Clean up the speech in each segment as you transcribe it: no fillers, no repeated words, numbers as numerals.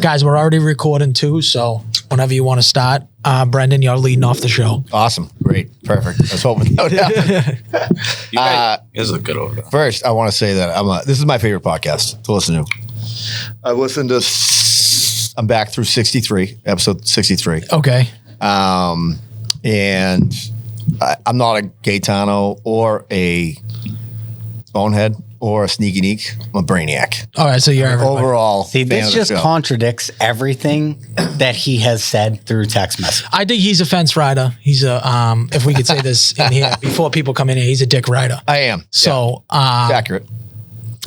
Guys, we're already recording too, so whenever you want to start, Brendan, you're leading off the show. Awesome. Great. Perfect. Let's hope it no doubt. You guys look good over there. First, I want to say that this is my favorite podcast to listen to. I've listened to, I'm back through 63, episode 63. Okay. And I'm not a Gaetano or a bonehead or a sneaky neek. I'm a brainiac. All right, so you're everybody. Overall. See, this just contradicts everything that he has said through text message. I think he's a fence rider. He's a, if we could say this in here before people come in here, he's a dick rider. I am. So, It's accurate.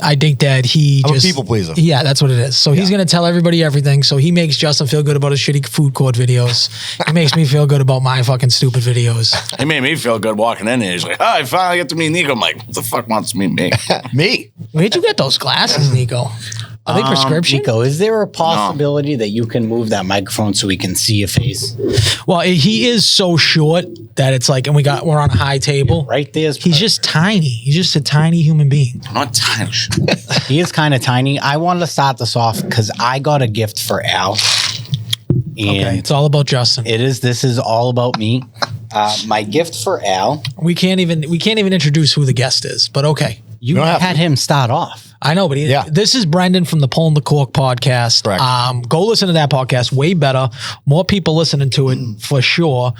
I think that I'm a people pleaser. Yeah, that's what it is. So he's going to tell everybody everything. So he makes Justin feel good about his shitty food court videos. He makes me feel good about my fucking stupid videos. He made me feel good walking in here. He's like, oh, I finally get to meet Nico. I'm like, what the fuck wants to meet me? Me? Where'd you get those glasses, Nico? Are they prescription? Nico, is there a possibility that you can move that microphone so we can see your face? Well, he is so short that it's like, and we're on a high table. Right there. He's just tiny. He's just a tiny human being. I'm not tiny. He is kind of tiny. I wanted to start this off because I got a gift for Al. And Okay, it's all about Justin. This is all about me. My gift for Al. We can't even introduce who the guest is, but okay. You don't have had him start off. I know, but this is Brendan from the Pulling the Cork podcast. Correct. Go listen to that podcast. Way better. More people listening to it for sure.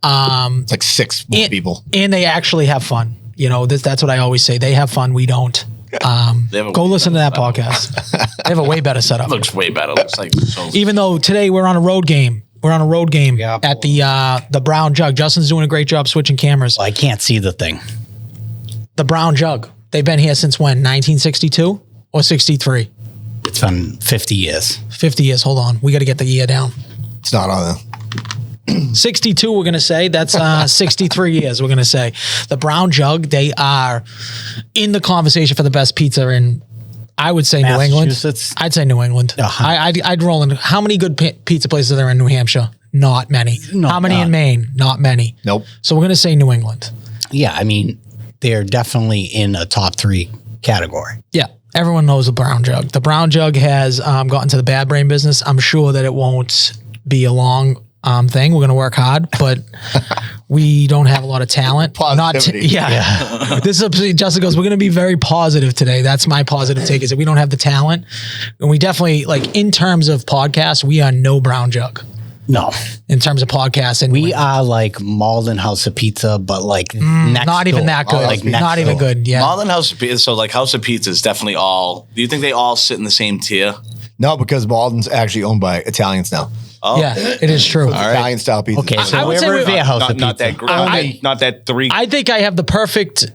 It's like six more people. And they actually have fun. You know, that's what I always say. They have fun. We don't. Go listen to that podcast. They have a way better setup. It looks way better. It looks like so. Even though today we're on a road game. We're on a road game at the Brown Jug. Justin's doing a great job switching cameras. Well, I can't see the thing. The Brown Jug. They've been here since when? 1962 or 63? It's been 50 years. 50 years. Hold on. We got to get the year down. It's not on there. 62, we're going to say. That's 63 years, we're going to say. The Brown Jug, they are in the conversation for the best pizza in, I would say, New England. I'd say New England. I'd roll in. How many good pizza places are there in New Hampshire? Not many. How many in Maine? Not many. Nope. So we're going to say New England. Yeah, I mean, they're definitely in a top 3 category. Yeah. Everyone knows the Brown Jug. The Brown Jug has gotten to the bad brain business. I'm sure that it won't be a long thing. We're going to work hard, but we don't have a lot of talent. Positivity. This is Justin goes, we're going to be very positive today. That's my positive take, is that we don't have the talent. And we definitely, like, in terms of podcasts, we are no Brown Jug. No. In terms of podcasts. And we are like Malden House of Pizza, but like next not even door. that good. Like not even good. Yeah. Malden House of Pizza. So like House of Pizza is definitely all. Do you think they all sit in the same tier? No, because Malden's actually owned by Italians now. Oh. Yeah, it is true. So Italian style pizza. Okay, so I would say Revere House of Pizza. Not that 3. I think I have the perfect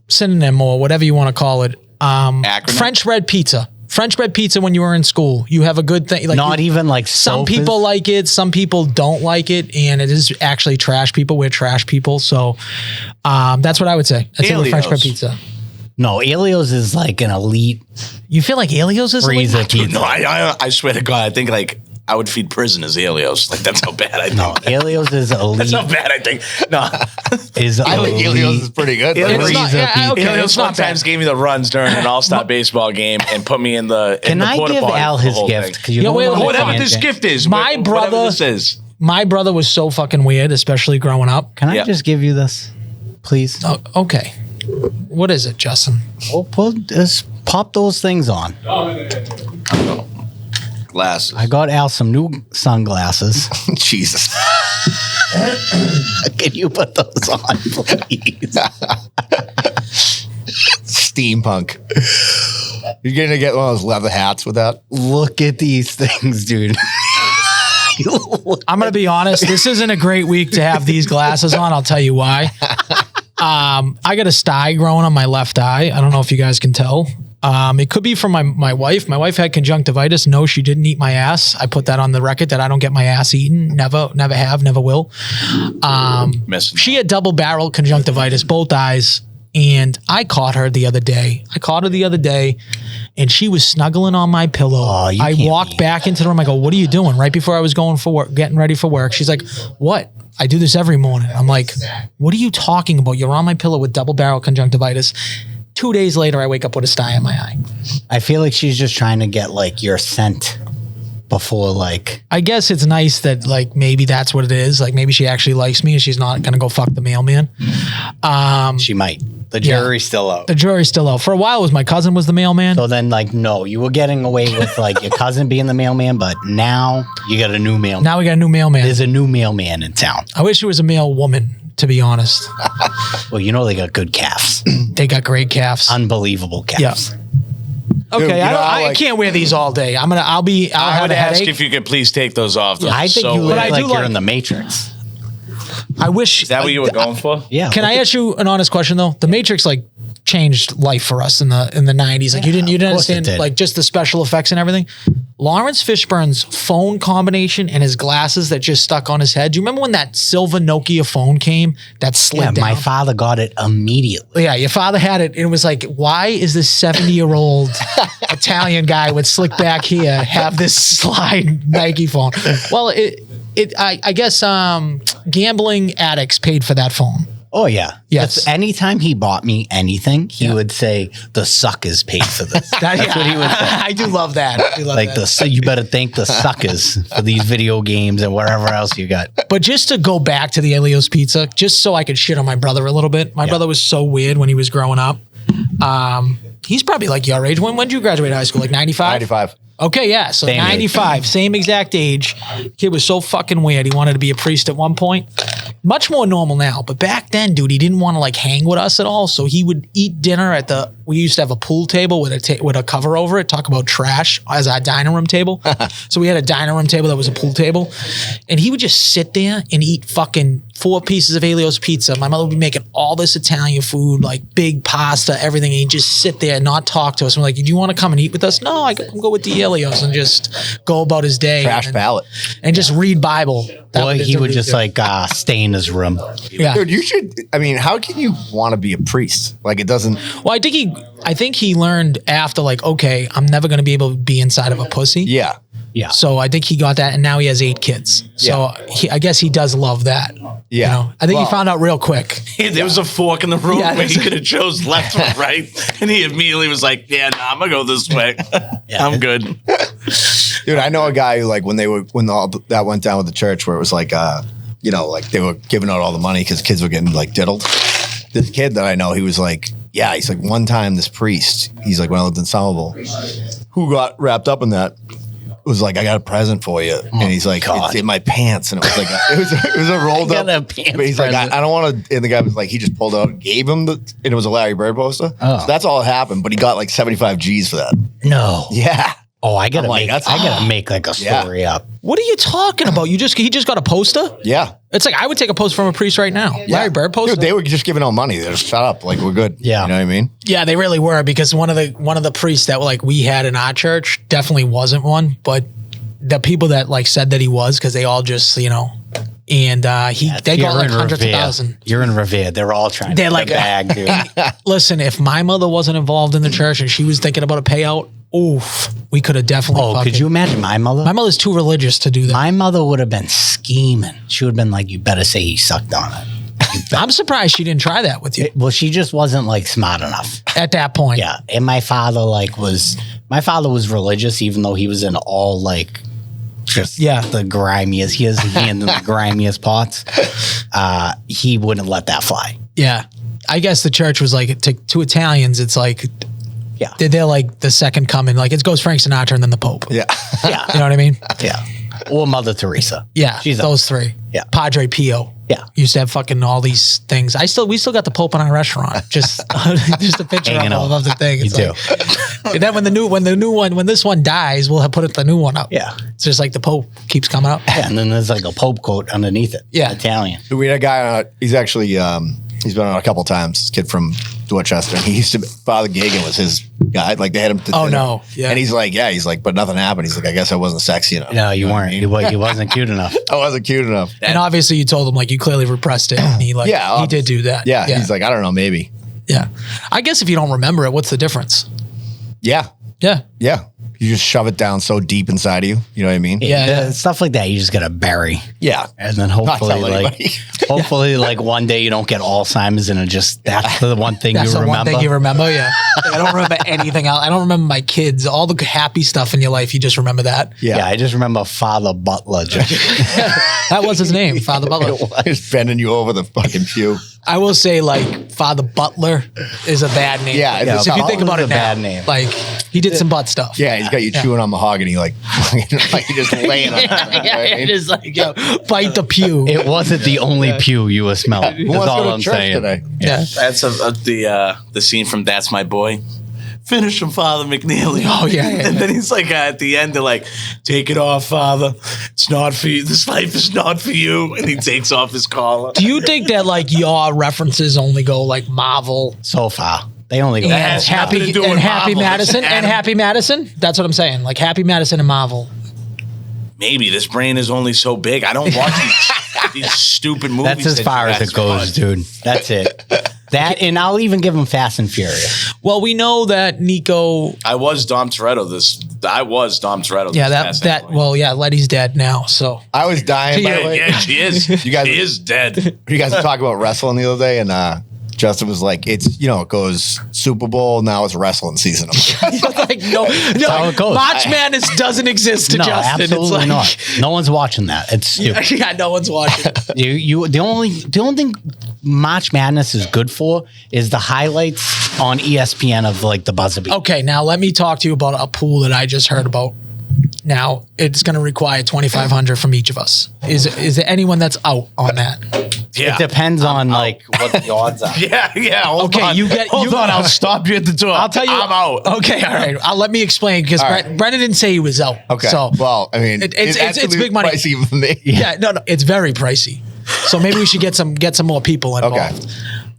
synonym or whatever you want to call it. Acronym? French bread pizza. French bread pizza when you were in school. You have a good thing. Like not even like some people like it, some people don't like it, and it is actually trash people. We're trash people. So that's what I would say. That's the French bread pizza. No, Elio's is like an elite. You feel like Elio's is elite? Pizza. No, I swear to God, I think like I would feed prisoners Elio's. Like that's how bad I think. No, Elio's is elite. That's how bad I think. No, I think Elio's is pretty good. Elio's sometimes gave me the runs during an all-star baseball game and put me in the. Can I give Al his gift? Whatever this gift is. My brother. This is. My brother was so fucking weird, especially growing up. Can I just give you this, please? Oh, okay. What is it, Justin? Oh, just pop those things on. Glasses. I got Al some new sunglasses. Jesus. Can you put those on, please? Steampunk. You're going to get one of those leather hats with that? Look at these things, dude. I'm going to be honest. This isn't a great week to have these glasses on. I'll tell you why. I got a sty growing on my left eye. I don't know if you guys can tell. It could be from my wife. My wife had conjunctivitis. No, she didn't eat my ass. I put that on the record that I don't get my ass eaten. Never have, never will. She had double barrel conjunctivitis, both eyes. And I caught her the other day. And she was snuggling on my pillow. I walked back into the room. I go, what are you doing? Right before I was going for work, getting ready for work. She's like, what? I do this every morning. I'm like, what are you talking about? You're on my pillow with double barrel conjunctivitis. 2 days later, I wake up with a sty in my eye. I feel like she's just trying to get like your scent before like. I guess it's nice that like maybe that's what it is. Like maybe she actually likes me and she's not going to go fuck the mailman. She might. The jury's still out. The jury's still out. For a while, it was my cousin was the mailman. So then like, no, you were getting away with like your cousin being the mailman, but now you got a new mailman. Now we got a new mailman. There's a new mailman in town. I wish it was a male woman, to be honest. Well, you know they got good calves. They got great calves. Unbelievable calves. Yeah. Okay, dude, I can't wear these all day. I would ask if you could please take those off. Yeah, I think you look like you're in the Matrix. I wish. Is that what you were going for? Yeah. Can I ask you an honest question though? The Matrix like changed life for us in the 90s. Like you didn't understand like just the special effects and everything. Lawrence Fishburne's phone combination and his glasses that just stuck on his head. Do you remember when that silver Nokia phone came that slid down? My father got it immediately. Yeah, your father had it. And it was like, why is this 70-year-old Italian guy with slick back hair have this slide Nike phone? Well, I guess gambling addicts paid for that phone. Oh, yeah. Yes. Anytime he bought me anything, he would say, the suckers paid for this. That's what he would say. I do love that. You better thank the suckers for these video games and whatever else you got. But just to go back to the Elio's Pizza, just so I could shit on my brother a little bit. My brother was so weird when he was growing up. He's probably like your age. When did you graduate high school? Like 95? 95. Okay, yeah. So 95, same exact age. Kid was so fucking weird. He wanted to be a priest at one point. Much more normal now. But back then, dude, he didn't want to like hang with us at all. So he would eat dinner we used to have a pool table with a cover over it, talk about trash as our dining room table. So we had a dining room table that was a pool table. And he would just sit there and eat fucking 4 pieces of Elio's pizza. My mother would be making all this Italian food, like big pasta, everything. And he'd just sit there and not talk to us. We're like, do you want to come and eat with us? No, I can go with the Elio's and just go about his day. Trash palate. And just read Bible. Boy, he would just like stay in his room. Yeah. Dude, you should, how can you want to be a priest? Like it doesn't. Well, I think he learned after like, okay, I'm never going to be able to be inside of a pussy. Yeah. Yeah. So I think he got that, and now he has 8 kids. So I guess he does love that. Yeah. You know? I think he found out real quick. There was a fork in the room where he could have chose left or right, and he immediately was like, "Yeah, I'm gonna go this way. I'm good." Dude, I know a guy who like when all that went down with the church, where it was like, like they were giving out all the money because kids were getting like diddled. This kid that I know, he was like, he's like one time this priest, he's like when I lived in Somerville, who got wrapped up in that. Was like, I got a present for you, and he's like, it's in my pants, and it was like, it was a rolled up. But he's like, I don't want to. And the guy was like, he just pulled out, and gave him and it was a Larry Bird poster. Oh. So that's all that happened. But he got like 75 G's for that. No, yeah. Oh, I gotta make like a story up. What are you talking about? He just got a poster? Yeah. It's like I would take a poster from a priest right now. Yeah. Larry Bird poster. Dude, they were just giving out money. They're just shut up. Like we're good. Yeah. You know what I mean? Yeah, they really were, because one of the priests that like we had in our church definitely wasn't one, but the people that like said that he was, because they all just and they got like hundreds of thousands. You're in Revere. They're all trying to like bag, dude. Listen, if my mother wasn't involved in the church and she was thinking about a payout, we could have definitely. Oh, could you imagine my mother? My mother's too religious to do that. My mother would have been scheming. She would have been like, "You better say he sucked on it." I'm surprised she didn't try that with you. Well, she just wasn't like smart enough at that point. Yeah, and my father was religious, even though he was in all like. Just the grimiest. He has a hand in the grimiest pots. He wouldn't let that fly. Yeah. I guess the church was like, to Italians, it's like, they're like the second coming. Like it goes Frank Sinatra and then the Pope. Yeah. Yeah. You know what I mean? Yeah. Or Mother Teresa. Yeah, She's those three. Yeah. Padre Pio. Yeah. Used to have fucking all these things. We still got the Pope in our restaurant. Just a picture of the thing. It's like, and then when this one dies, we'll put the new one up. Yeah. It's just like the Pope keeps coming up. Yeah, and then there's like a Pope coat underneath it. Yeah. Italian. We had a guy, he's actually, he's been on a couple times, this kid from Dorchester. He used to, Father Gagan was his guy. Like they had him to dinner. No. Yeah. And he's like, but nothing happened. He's like, I guess I wasn't sexy enough. No, you weren't. He wasn't cute enough. I wasn't cute enough. And obviously you told him like you clearly repressed it. And he he did do that. Yeah. He's like, I don't know, maybe. Yeah. I guess if you don't remember it, what's the difference? Yeah. Yeah. Yeah. You just shove it down so deep inside of you. You know what I mean? Yeah. Stuff like that you just gotta bury. Yeah. And then hopefully like one day you don't get Alzheimer's and that's the one thing that's you remember. One thing you remember, yeah. I don't remember anything else. I don't remember my kids. All the happy stuff in your life, you just remember that. Yeah, I just remember Father Butler. That was his name, Father Butler. Just bending you over the fucking pew. I will say, like, Father Butler is a bad name. Yeah, if you think about it now, bad name. like, he did some butt stuff. Yeah, he's got you chewing on mahogany, like you're just laying on it. It is like, yo, bite the pew. It wasn't the only pew you were smelling. Who That's wants to all go to I'm church saying. today? Yeah. That's the scene from That's My Boy. Finish him, Father McNeely. Oh, yeah. And then he's like, at the end, they're like, take it off, Father. It's not for you. This life is not for you. And he takes off his collar. Do you think that, like, your references only go, like, Marvel? So far. They only go And Happy Madison? And Happy Madison? That's what I'm saying. Like, Happy Madison and Marvel. Maybe. This brain is only so big. I don't watch these stupid movies. That's as far as it goes, dude. That's it. That, and I'll even give him Fast and Furious. Well, we know that Nico. I was Dom Toretto. I was Dom Toretto. Yeah, Letty's dead now. So I was dying. By the way. Yeah, she is. You guys, she is dead. You guys were talking about wrestling the other day, and Justin was like, "It's it goes Super Bowl now. It's wrestling season." I'm like, no, March Madness doesn't exist to Justin. Absolutely it's like, not. No one's watching that. It's stupid. Yeah, no one's watching. The only thing March Madness is good for is the highlights on ESPN of like the buzzer beat. Okay, now let me talk to you about a pool that I just heard about. Now it's going to require $2,500 from each of us. Is there anyone that's out on that? Yeah. It depends on like what the odds are. Yeah. Hold on. Hold on. I'll stop you at the door. I'll tell you. I'm out. Okay, all right. Let me explain because Brennan didn't say he was out. Okay. So well, I mean, it's big money. Pricey for me. Yeah. No, it's very pricey. So maybe we should get some more people involved.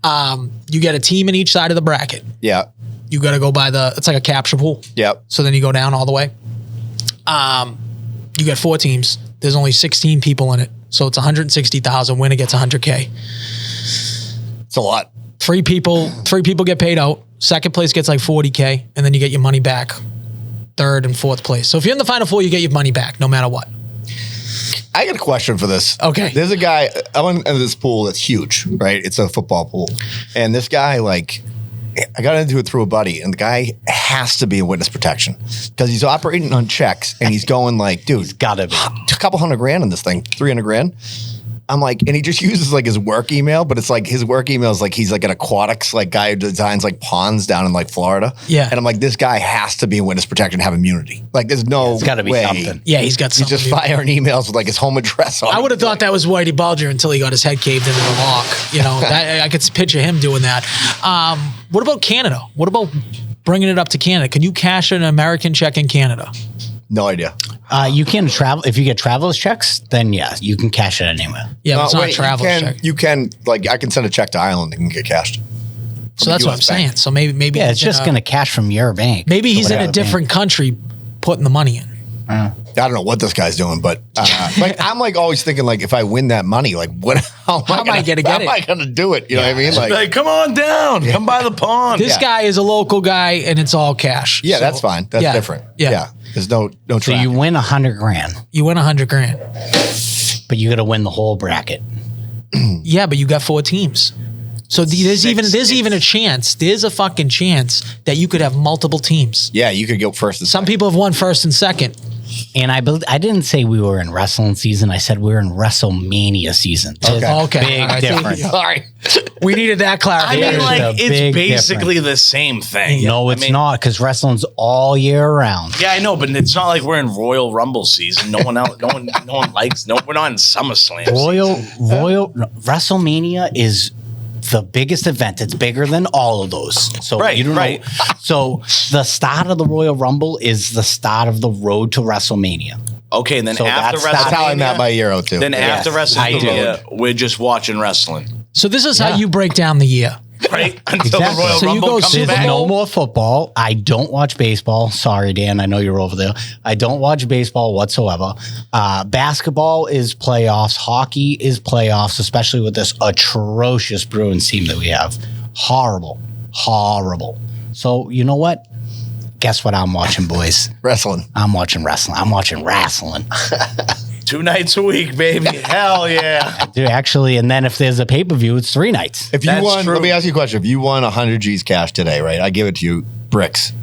Okay. You get a team in each side of the bracket. Yeah. You got to go by it's like a capture pool. Yep. So then you go down all the way. You got 4 teams. There's only 16 people in it. So it's 160,000. Winner gets 100K. It's a lot. 3 people get paid out. Second place gets like 40K, and then you get your money back. Third and fourth place. So if you're in the final 4, you get your money back no matter what. I got a question for this. Okay. There's a guy, I'm in this pool that's huge, right? It's a football pool. And this guy, like, I got into it through a buddy, and the guy has to be in witness protection because he's operating on checks, and he's going like, dude, It's gotta be. a couple $100,000 in this thing, $300,000. I'm like, and he just uses like his work email, but it's like his work email is like he's like an aquatics like guy who designs like ponds down in like Florida. Yeah. And I'm like, this guy has to be in witness protection, have immunity. Like, there's no It's gotta be way. something. Yeah, he's got He's something. just firing emails with like his home address on. I would have thought that was Whitey Bulger until he got his head caved into the lock. You know, I could picture him doing that. What about Canada? What about bringing it up to Canada? Can you cash an American check in Canada? No idea. You can travel if you get traveler's checks. Then yeah, you can cash it anywhere. Yeah, but it's not a travel check. You can, like, I can send a check to Ireland and get cashed. So that's what I'm saying. So maybe Yeah, it's just going to cash from your bank. Maybe he's in a different country putting the money in. I don't know what this guy's doing, but like I'm like always thinking like if I win that money, like how am I going to do it? You know what I mean? Like, come on down, come by the pond. This guy is a local guy, and it's all cash. Yeah, So, that's fine. That's different. Yeah. There's no So track. you win $100,000, You win $100,000. but you got to win the whole bracket. Yeah, but you got 4 teams. So there's even a chance. There's a fucking chance that you could have multiple teams. Yeah, you could go first and Some people have won first and second. And I didn't say we were in wrestling season. I said we were in WrestleMania season. Okay. Big difference. Sorry. We needed that clarification. I mean, like, There's a it's big basically the same thing. No, it's not, because wrestling's all year round. Yeah, I know, but it's not like we're in Royal Rumble season. No one else, no one likes. No, we're not in SummerSlam. WrestleMania is the biggest event. It's bigger than all of those. So you don't know. So the start of the Royal Rumble is the start of the road to WrestleMania. Okay, and then So after WrestleMania, That's how I met my Euro too. Then after I WrestleMania, we're just watching wrestling, So this is how you break down the year. right? Until the Royal So you Rumble go comes Super There's back. no more football. I don't watch baseball. Sorry, Dan. I know you're over there. I don't watch baseball whatsoever. Basketball is playoffs. Hockey is playoffs, especially with this atrocious Bruins team that we have. Horrible. So you know what? Guess what I'm watching, boys? Wrestling. I'm watching wrestling. 2 nights a week, baby. Hell yeah. Dude, actually, and then if there's a pay-per-view, it's 3 nights. If you That's won, true. let me ask you a question. If you won 100 G's cash today, right? I give it to you, bricks.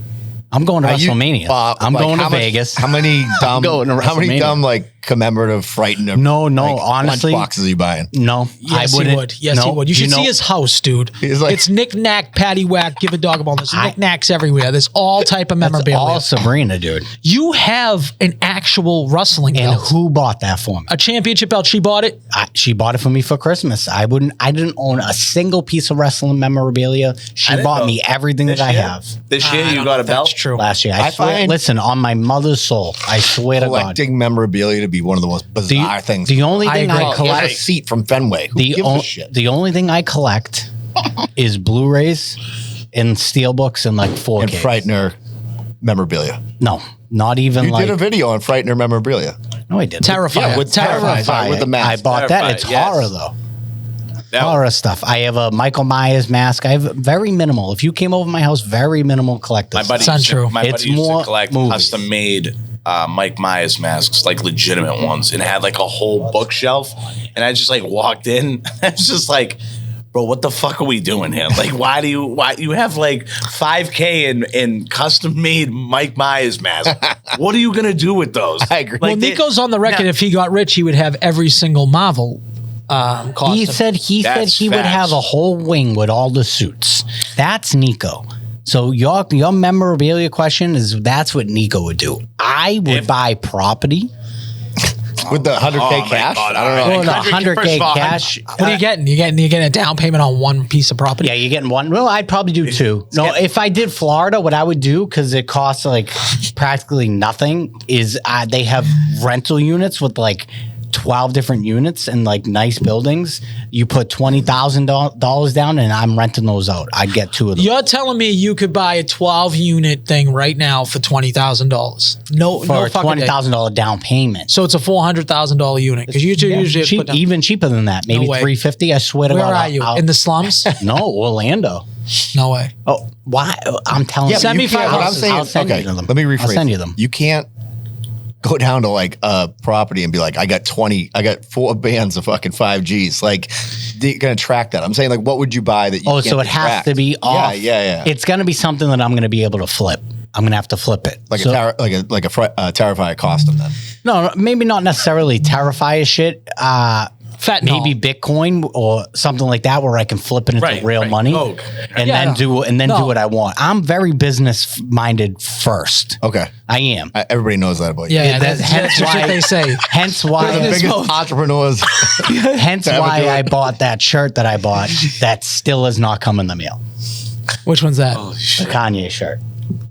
I'm going to Are you- WrestleMania. I'm like, going to how much- Vegas. How many dumb? going to how many WrestleMania. dumb like commemorative, frightened? No, like, honestly- lunch boxes are you buying? No, Yes, I he wouldn't. would. Yes, no, he would. You should see know- his house, dude. He's like- It's knick-knack, paddywhack, give a dog a bone. There's knick-knacks everywhere. There's all type of That's memorabilia. all Sabrina, dude. You have an actual wrestling And belt. who bought that for me? A championship belt. She bought it. She bought it for me for Christmas. I didn't own a single piece of wrestling memorabilia. She didn't bought know. me everything that I have. This year, I you don't got know a if that's belt? true. Last year, I find- listen, on my mother's soul, I swear to God. Collecting memorabilia to be one of the most bizarre things. The only thing agree. I Get a collect, seat from Fenway. Who gives a shit? the only thing I collect is Blu-rays and steelbooks and like 4K. And Frightener memorabilia. No, not even You like. did a video on Frightener memorabilia. No, I didn't. Terrifier. Yeah, with Terrifier, with the mask. I bought that. Terrifier, It's yes. horror though. That- Horror stuff. I have a Michael Myers mask. I have very minimal. If you came over my house, very minimal collective. My buddy, It's untrue. my It's buddy used more to collect movies. custom-made Mike Myers masks, like legitimate ones, and had like a whole bookshelf. And I just like walked in. I was just like, bro, what the fuck are we doing here? Like, why you have like 5K in custom-made Mike Myers masks? What are you gonna do with those? I agree. Well, Like, Nico's on the record. Now- If he got rich, he would have every single Marvel costume. He said That's he would facts. have a whole wing with all the suits. That's Nico. So your memorabilia question is that's what Nico would do. I would buy property. With the 100K Oh, my cash? God, I don't know. all right. Well, the 100K, first 100K of all, cash. What are you getting? You're getting a down payment on one piece of property. Yeah, you're getting one. Well, I'd probably do 2. No, if I did Florida, what I would do, because it costs like practically nothing, is they have rental units with like 12 different units and like nice buildings. You put $20,000 down and I'm renting those out. I'd get 2 of them. You're telling me you could buy a 12-unit thing right now for $20,000? No, For no a fucking day. $20,000 down payment. So it's a $400,000 unit because you usually Cheap, put down, even cheaper than that. Maybe No way. $350. I swear to Where God. are you? In the slums? No, Orlando. No way. Oh, why? I'm telling Yeah, you. but you Send me can't- what I'm $5. saying, I'll send okay, you them. let me rephrase. I'll send you them. You can't go down to like a property and be like, I got 4 bands of fucking 5Gs. Like, you're going to track that. I'm saying, like, what would you buy that you Oh, can't so it be has tracked? to be off. Yeah. It's going to be something that I'm going to be able to flip. I'm going to have to flip it. Like So- a Terrifier costume then. No, maybe not necessarily Terrifier shit. Fentanyl. Maybe Bitcoin or something like that, where I can flip it into real money Coke. and Yeah, then no. do what I want. I'm very business minded first. Okay. I am. Everybody knows that about you. Yeah, that's hence what why- they say. Hence They're the why. Business biggest mode. entrepreneurs. Hence to ever why do it. I bought that shirt that I bought. That still is not coming in the mail. Which one's that? The Kanye shirt.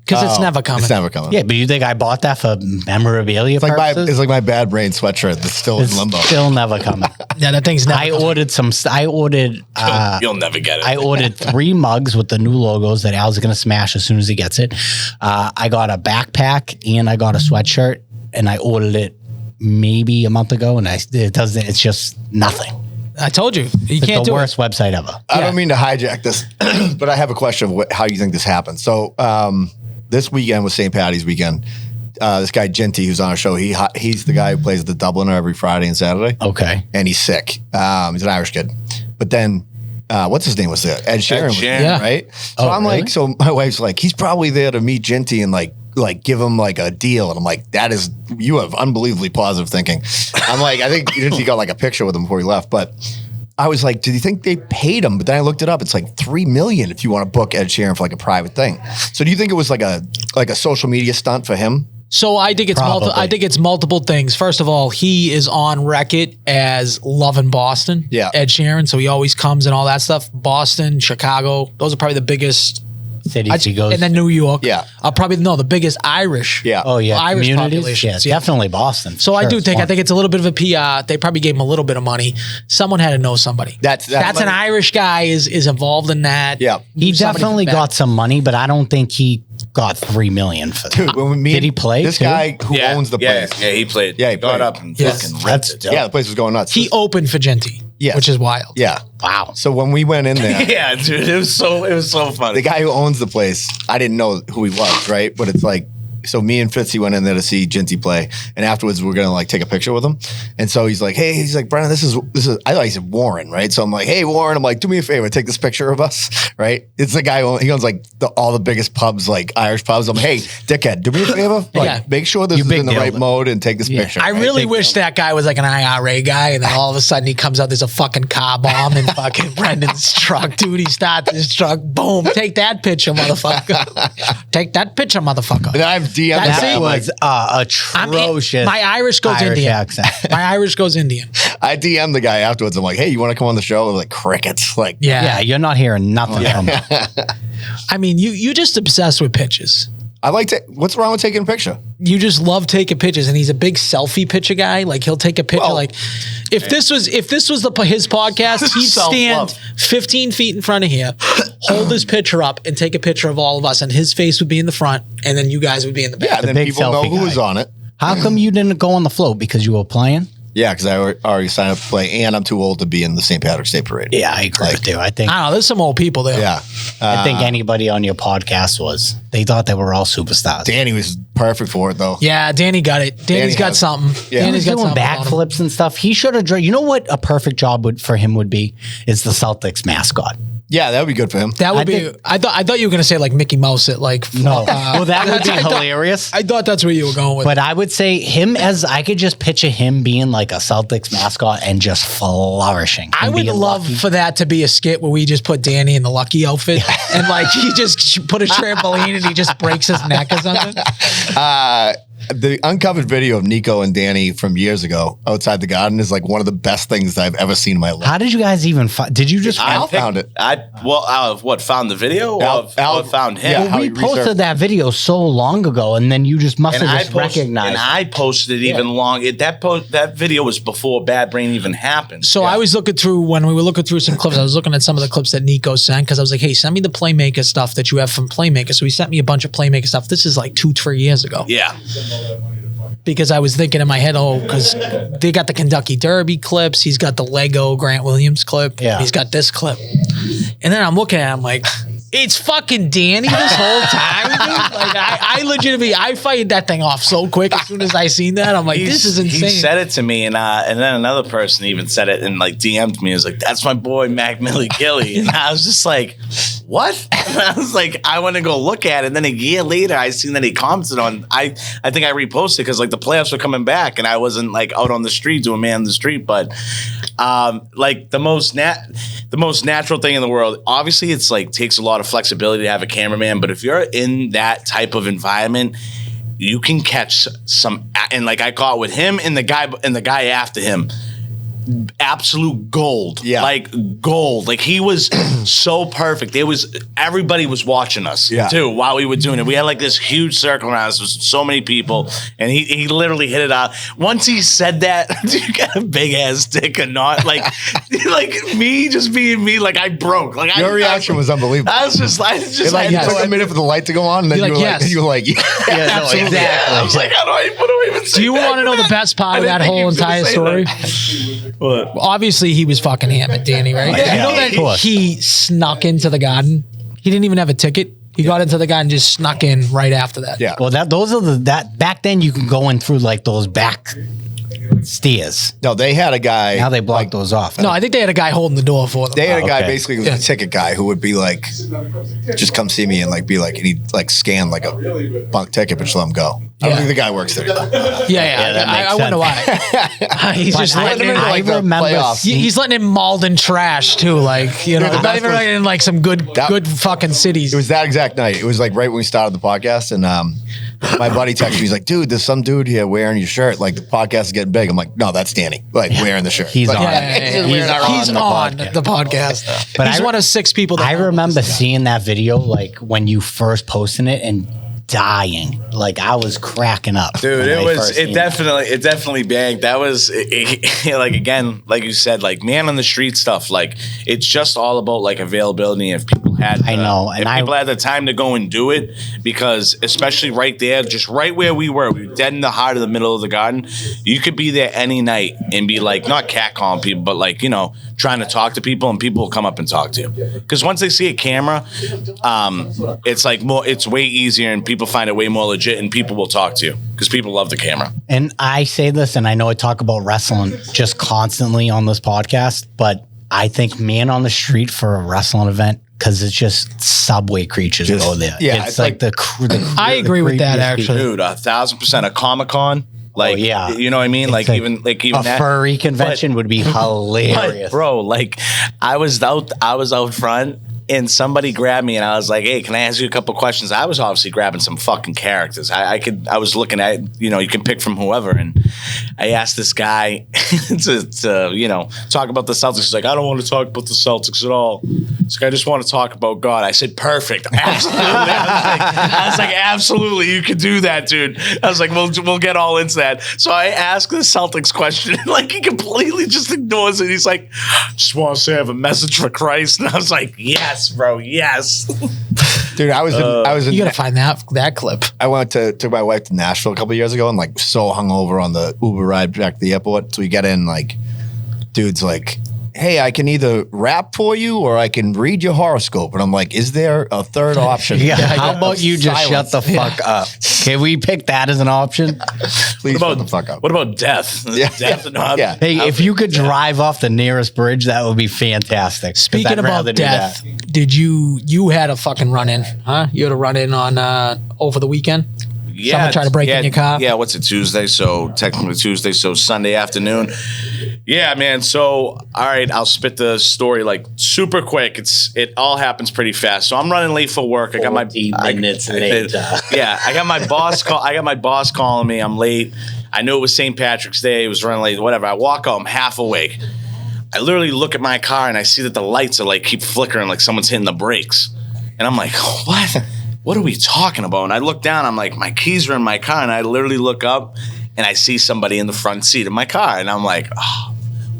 Because it's never coming. It's never coming. Yeah, but you think I bought that for memorabilia purposes? It's like my bad brain sweatshirt that's still It's in limbo. still never coming. Yeah, that thing's never I coming. ordered You'll never get it. I ordered 3 mugs with the new logos that Al's going to smash as soon as he gets it. I got a backpack and I got a sweatshirt, and I ordered it maybe a month ago, and it's just nothing. I told you. You It's can't the do worst website ever. I don't mean to hijack this, but I have a question of how you think this happened. So this weekend was St. Patty's weekend. This guy, Genty, who's on our show, he's the guy who plays the Dubliner every Friday and Saturday. Okay. And he's sick. He's an Irish kid. But then, what's his name was there? Ed Sheeran. Was there, Sheeran. right? So Oh, I'm really? like, so my wife's like, he's probably there to meet Genty and like like give him like a deal. And I'm like, you have unbelievably positive thinking. I'm like, I think he got like a picture with him before he left, but I was like, did you think they paid him? But then I looked it up. It's like $3 million if you want to book Ed Sheeran for like a private thing. So do you think it was like a social media stunt for him? So I think it's multiple things. First of all, he is on record as loving Boston. Yeah. Ed Sheeran. So he always comes and all that stuff. Boston, Chicago, those are probably the biggest cities he goes. And then New York. Yeah. The biggest Irish. Yeah. Oh yeah. Irish Communities? populations. Yeah, definitely Boston. So I think it's a little bit of a PR. They probably gave him a little bit of money. Someone had to know somebody. That's an Irish guy is involved in that. Yeah. He definitely got some money, but I don't think he got $3 million for that. Dude, did he play? This guy who owns the place. Yeah, he played. Yeah, he got played. up and fucking ripped it. Yeah, the place was going nuts. He opened for Genty. Yeah. Which is wild. Yeah. Wow. So when we went in there, Yeah, dude, it was so funny. the guy who owns the place, I didn't know who he was, right? But it's like, so me and Fitzy went in there to see Ginty play, and afterwards we're gonna like take a picture with him. And so he's like, "Hey," he's like, "Brennan, this is." I thought he said Warren, right? So I'm like, "Hey, Warren," I'm like, "Do me a favor, take this picture of us," right? It's the guy he owns like all the biggest pubs, like Irish pubs. I'm like, "Hey, dickhead, do me a favor, like make sure this is in the right mode and take this picture." I really wish that guy was like an IRA guy, and then all of a sudden he comes out, there's a fucking car bomb in fucking Brendan's truck, dude. He starts his truck, boom, take that picture, motherfucker. Take that picture, motherfucker. And I've DM'd that was atrocious. My Irish goes Indian. Accent. My Irish goes Indian. I DM'd the guy afterwards. I'm like, "Hey, you want to come on the show?" I'm like, crickets. Like, yeah, you're not hearing nothing from him. I mean, you just obsessed with pictures. I like to. What's wrong with taking a picture? You just love taking pictures, and he's a big selfie picture guy. Like he'll take a picture. Like if this was his podcast, he'd stand 15 feet in front of here, hold his picture up, and take a picture of all of us, and his face would be in the front, and then you guys would be in the back. Yeah, and then people know who was on it. How come you didn't go on the float? Because you were playing? Yeah, because I already signed up to play, and I'm too old to be in the St. Patrick's Day Parade. Yeah, I agree with you. I think I don't know. There's some old people there. Yeah. I think anybody on your podcast they thought they were all superstars. Danny was perfect for it, though. Yeah, Danny got it. Danny's got something. Yeah. Danny's He's got doing something backflips and stuff. He should have. You know what a perfect job for him would be? Is the Celtics mascot. Yeah, that would be good for him. That would be. I thought you were going to say like Mickey Mouse it. Like no. Well, that would be hilarious. I thought that's where you were going with. But I would say him I could just picture him being like a Celtics mascot and just flourishing. I would love for that to be a skit where we just put Danny in the Lucky outfit and like he just put a trampoline and he just breaks his neck or something. The uncovered video of Nico and Danny from years ago outside the garden is like one of the best things I've ever seen in my life. How did you guys even did you just Al found it. Found the video? Al found him. Yeah, well, we posted that video so long ago, and then you just must have just recognized. And I posted it even long. That video was before Bad Brain even happened. So I was looking through, when we were looking through some clips, I was looking at some of the clips that Nico sent because I was like, hey, send me the Playmaker stuff that you have from Playmaker. So he sent me a bunch of Playmaker stuff. This is like 2-3 years ago. Yeah. Because I was thinking in my head, because they got the Kentucky Derby clips. He's got the Lego Grant Williams clip. Yeah. He's got this clip. And then I'm looking at it, I'm like, it's fucking Danny this whole time, dude. Like I legitimately, I fired that thing off so quick as soon as I seen that. I'm like, this is insane. He said it to me, and then another person even said it and like DM'd me. It was like, that's my boy Mac Millie Gilly, and I was just like, what? And I was like, I want to go look at it. And then a year later, I seen that he commented on. I think I reposted because like the playoffs were coming back, and I wasn't like out on the street doing man on the street, but like the most natural thing in the world. Obviously, it's like takes a lot of flexibility to have a cameraman, but if you're in that type of environment, you can catch some. And like I caught with him and the guy after him. Absolute gold. Yeah. Like gold. Like he was so perfect. Everybody was watching us too while we were doing it. We had like this huge circle around us with so many people, and he literally hit it out. Once he said that, you got a big ass dick or not? Like me just being me, like I broke. Like your reaction was unbelievable. I was just like it took a minute for the light to go on, and then you were like, yeah, no, exactly. I was like, what do I even say? Do you want to know the best part of that whole entire story? What? Obviously, he was fucking hammered, Danny, right? Yeah. You know that he snuck into the garden? He didn't even have a ticket. He got into the garden and just snuck in right after that. Yeah. Well, those are that back then you could go in through like those back steers. No, they had a guy. Now they block those off. No, I think they had a guy holding the door for them. They had a guy basically who was a ticket guy who would be like, just come see me and like be like, and he'd like scan like a bunk ticket, but just let him go. I don't think the guy works there. I wonder why. He's just letting him. I remember. He's letting him Malden trash too. Like, you know, not even in like some good fucking cities. It was that exact night. It was like right when we started the podcast, and my buddy texted me. He's like, "Dude, there's some dude here wearing your shirt. Like the podcast is getting big." I'm like, "No, that's Danny. Like wearing the shirt. He's like, on. He's on the podcast. But he's one of 6 people. I remember seeing that video like when you first posted it and dying. Like I was cracking up. Dude, it definitely banged. That was like, again, like you said, like man on the street stuff. Like it's just all about like availability. If people had people had the time to go and do it, because especially right there, just right where we were dead in the heart of the middle of the garden. You could be there any night and be like, not catcalling people, but like, you know, trying to talk to people, and people will come up and talk to you. Because once they see a camera, it's like it's way easier, and people find it way more legit, and people will talk to you because people love the camera. And I say this, and I know I talk about wrestling just constantly on this podcast, but I think man on the street for a wrestling event, because it's just subway creatures go there. Yeah, it's like the I agree with that actually. Dude, 1,000%. A Comic-Con. Like, you know what I mean? Like even a furry convention would be hilarious. Bro, like I was out front, and somebody grabbed me, and I was like, "Hey, can I ask you a couple questions?" I was obviously grabbing some fucking characters. I was looking at, you know, you can pick from whoever, and I asked this guy to you know, talk about the Celtics. He's like, "I don't want to talk about the Celtics at all." He's like, "I just want to talk about God." I said, "Perfect, absolutely." I was like, "Absolutely, you could do that, dude." I was like, "We'll get all into that." So I asked the Celtics question, and like he completely just ignores it. He's like, "Just want to say I have a message for Christ," and I was like, "Yes, bro, yes." Dude, I was in. You gotta find that clip. I took my wife to Nashville a couple of years ago, and like so hungover on the Uber ride back to the airport. So we get in, like, dude's like, "Hey, I can either rap for you or I can read your horoscope." And I'm like, "Is there a third option?" How about you just shut the fuck up? Can we pick that as an option? Please shut the fuck up. What about death? Death. Hey, if you could drive off the nearest bridge, that would be fantastic. Speaking about death, did you had a fucking run-in, huh? You had a run-in on over the weekend? Yeah. Someone tried to break in your car? Yeah, what's it, Tuesday? So technically Tuesday, so Sunday afternoon. Yeah, man. So, all right, I'll spit the story like super quick. It all happens pretty fast. So I'm running late for work. I got my minutes late. Yeah, I got my boss calling me. I'm late. I knew it was St. Patrick's Day. It was running late, whatever. I walk out, I'm half awake. I literally look at my car and I see that the lights are like keep flickering, like someone's hitting the brakes. And I'm like, what? What are we talking about? And I look down, I'm like, my keys are in my car. And I literally look up and I see somebody in the front seat of my car. And I'm like, oh,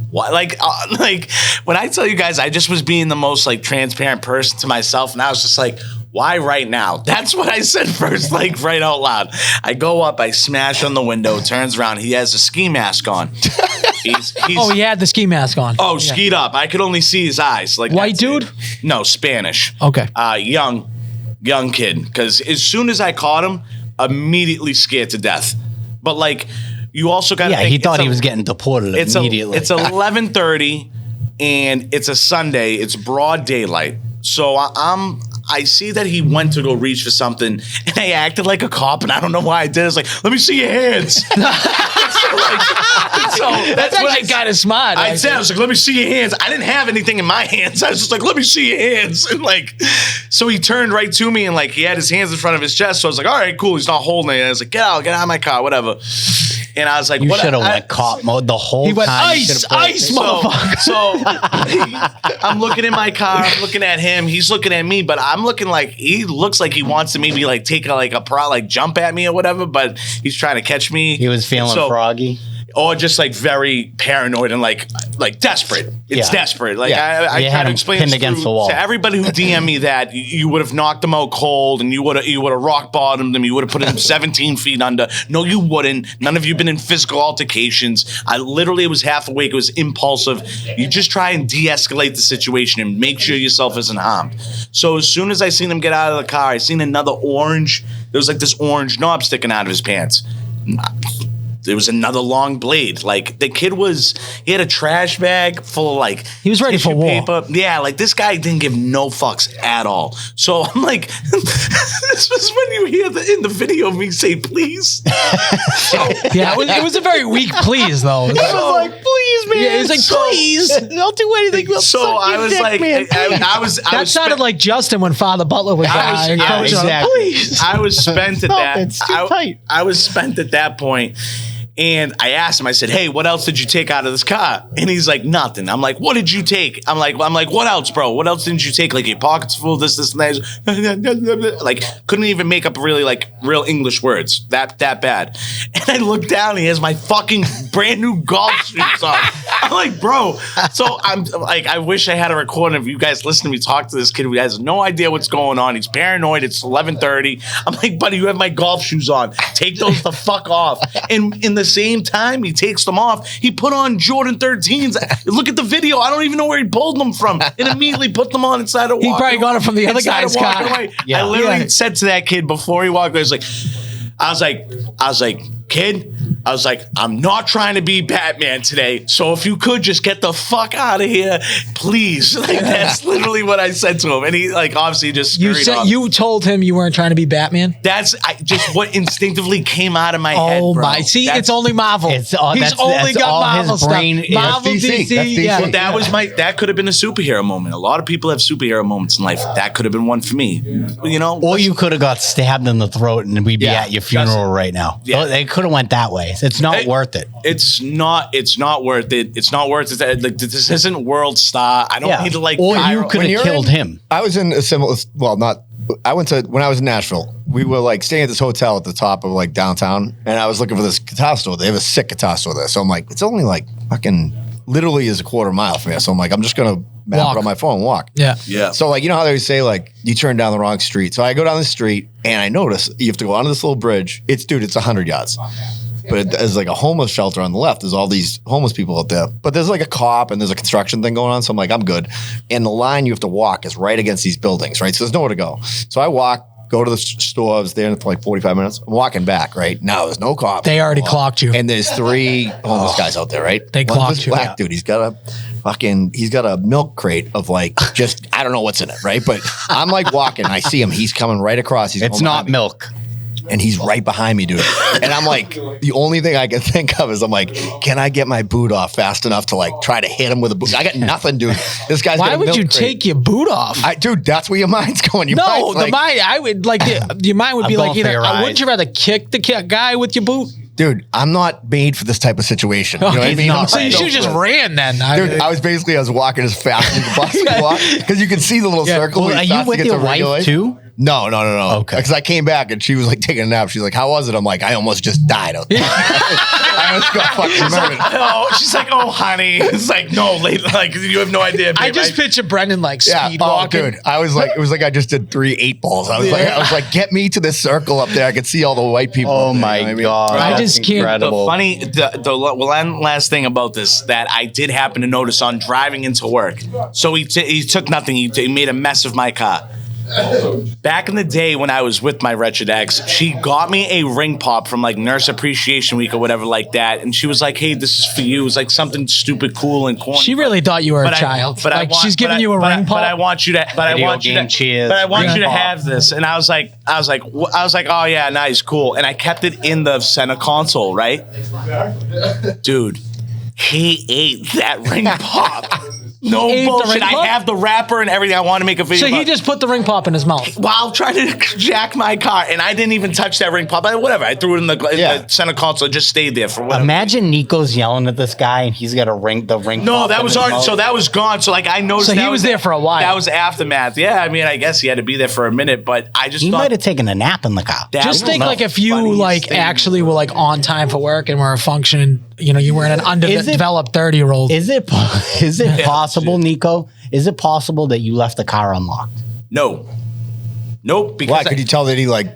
what? Like when I tell you guys, I just was being the most like transparent person to myself. And I was just like, why right now? That's what I said first, like right out loud. I go up, I smash on the window, turns around. He has a ski mask on. He had the ski mask on. Oh, skied up. I could only see his eyes. Like white dude? No, Spanish. Okay. Young kid. Because as soon as I caught him, immediately scared to death. But like, you also got to think. He thought he was getting deported immediately. It's 11:30 and it's a Sunday. It's broad daylight. So I see that he went to go reach for something, and I acted like a cop, and I don't know why I did. It's like, let me see your hands. That's actually kind of smart. I was like, let me see your hands. I didn't have anything in my hands. I was just like, let me see your hands. And like, so he turned right to me, and like, he had his hands in front of his chest. So I was like, all right, cool. He's not holding it. And I was like, get out of my car, whatever. And I was like, you should have went cop mode the whole time. He went ice, motherfucker. So I'm looking in my car, I'm looking at him, he's looking at me, but I'm looking like he looks like he wants to maybe like take a jump at me or whatever, but he's trying to catch me. He was feeling froggy. Or just like very paranoid and like desperate. It's desperate. Like I try to explain this against the wall. to everybody who DM me that you would have knocked them out cold and you would have rock bottomed them. You would have put them 17 feet under. No, you wouldn't. None of you been in physical altercations. I literally was half awake. It was impulsive. You just try and de-escalate the situation and make sure yourself isn't harmed. So as soon as I seen him get out of the car, I seen another orange. There was like this orange knob sticking out of his pants. there was another long blade. Like the kid he had a trash bag full of like he was ready for war. Paper. Yeah, like this guy didn't give no fucks at all. So I'm like, this was when you hear in the video me say please. Yeah, it was a very weak please though. He was like, please, man. Yeah, he was like, please, I'll do anything. So I was like, that sounded like Justin when Father Butler was there. Exactly. Please. I was spent at that. It's too tight. I was spent at that point. And I asked him, I said, hey, what else did you take out of this car? And he's like, nothing. I'm like, what did you take? I'm like, what else, bro? What else didn't you take? Like your pockets full of this, and that. Like, couldn't even make up really like real English words. That bad. And I look down and he has my fucking brand new golf shoes on. I'm like, bro. So I'm like, I wish I had a recording of you guys listening to me talk to this kid who has no idea what's going on. He's paranoid. It's 11:30. I'm like, buddy, you have my golf shoes on. Take those the fuck off. And in the same time he takes them off, he put on Jordan 13s. Look at the video. I don't even know where he pulled them from, and immediately put them on inside of. He probably got it from the other guy's car. Yeah. I literally said to that kid before he walked away, I was like, kid, I was like, I'm not trying to be Batman today, so if you could just get the fuck out of here, please. Like that's literally what I said to him, and he like obviously just scurried off. You told him you weren't trying to be Batman. That's just what instinctively came out of my head. Oh bro. my! See, it's only Marvel. He's only got Marvel his brain stuff. Marvel, DC. Yeah. Well, that could have been a superhero moment. A lot of people have superhero moments in life. That could have been one for me. You know, or you could have got stabbed in the throat and we'd be at your funeral right now. Yeah. They could have went that way. It's not worth it. It's not worth it. It's not worth it. Like, this isn't World Star. I don't need to like. Or you could have killed him. I was in a similar. Well, not. I went to when I was in Nashville. We were like staying at this hotel at the top of like downtown, and I was looking for this guitar store. They have a sick guitar store there. So I'm like, it's only like fucking literally is a quarter mile from here. So I'm like, I'm just gonna map it on my phone and walk. Yeah. So like, you know how they say like you turn down the wrong street. So I go down the street and I notice you have to go onto this little bridge. It's 100 yards. But there's like a homeless shelter on the left. There's all these homeless people out there. But there's like a cop and there's a construction thing going on. So I'm like, I'm good. And the line you have to walk is right against these buildings, right? So there's nowhere to go. So I walk, go to the store. I was there for like 45 minutes. I'm walking back, right? Now there's no cop. They already clocked you. And there's 3 homeless guys out there, right? They clocked you. Black dude. He's got a milk crate of like, just, I don't know what's in it, right? But I'm like walking. I see him. He's coming right across. It's not milk. And he's right behind me, dude. And I'm like, the only thing I can think of is I'm like, can I get my boot off fast enough to like try to hit him with a boot? I got nothing, dude. This guy's Why would you take your boot off? Dude, that's where your mind's going. Your no, mind's like, I would like, your mind would be like, wouldn't you rather kick the guy with your boot? Dude, I'm not made for this type of situation. You know what I mean? So you should have just ran then. Dude, I was walking as fast as the bus could walk because you can see the little circle. Well, are you with your wife too? No. Okay. Because I came back and she was like taking a nap. She's like, how was it? I'm like, I almost just died out there. I almost got fucking murdered. She's like, oh, honey. It's like, no, like, you have no idea. Babe. I just picture Brendan like speed walking. Dude, I was like, it was like I just did 3 8-balls. I was like, get me to this circle up there. I could see all the white people. Oh my God. I just can't. Incredible. The last thing about this that I did happen to notice on driving into work. So he took nothing. He made a mess of my car. Back in the day when I was with my wretched ex, she got me a ring pop from like Nurse Appreciation Week or whatever like that, and she was like, "Hey, this is for you." It was like something stupid, cool, and corny. She really thought you were a child. She's giving you a ring pop. But I want you to. But I want you to have this. And I was like, oh yeah, nice, cool. And I kept it in the center console, right? Dude, he ate that ring pop. No bullshit. I have the wrapper and everything. I want to make a video. So he just put the ring pop in his mouth while trying to jack my car, and I didn't even touch that ring pop. Whatever. I threw it in the center console. It just stayed there for whatever. Imagine Nico's yelling at this guy, and he's got the ring. No, that was already. So that was gone. So like I noticed. So he was there for a while. That was aftermath. Yeah, I mean, I guess he had to be there for a minute, but I just he might have taken a nap in the car. Just think like if you like actually were like on time for work and were a functioning, you were an undeveloped 30-year-old. Is it possible, Nico? Is it possible that you left the car unlocked? No. Nope. Why? Could you tell that he like?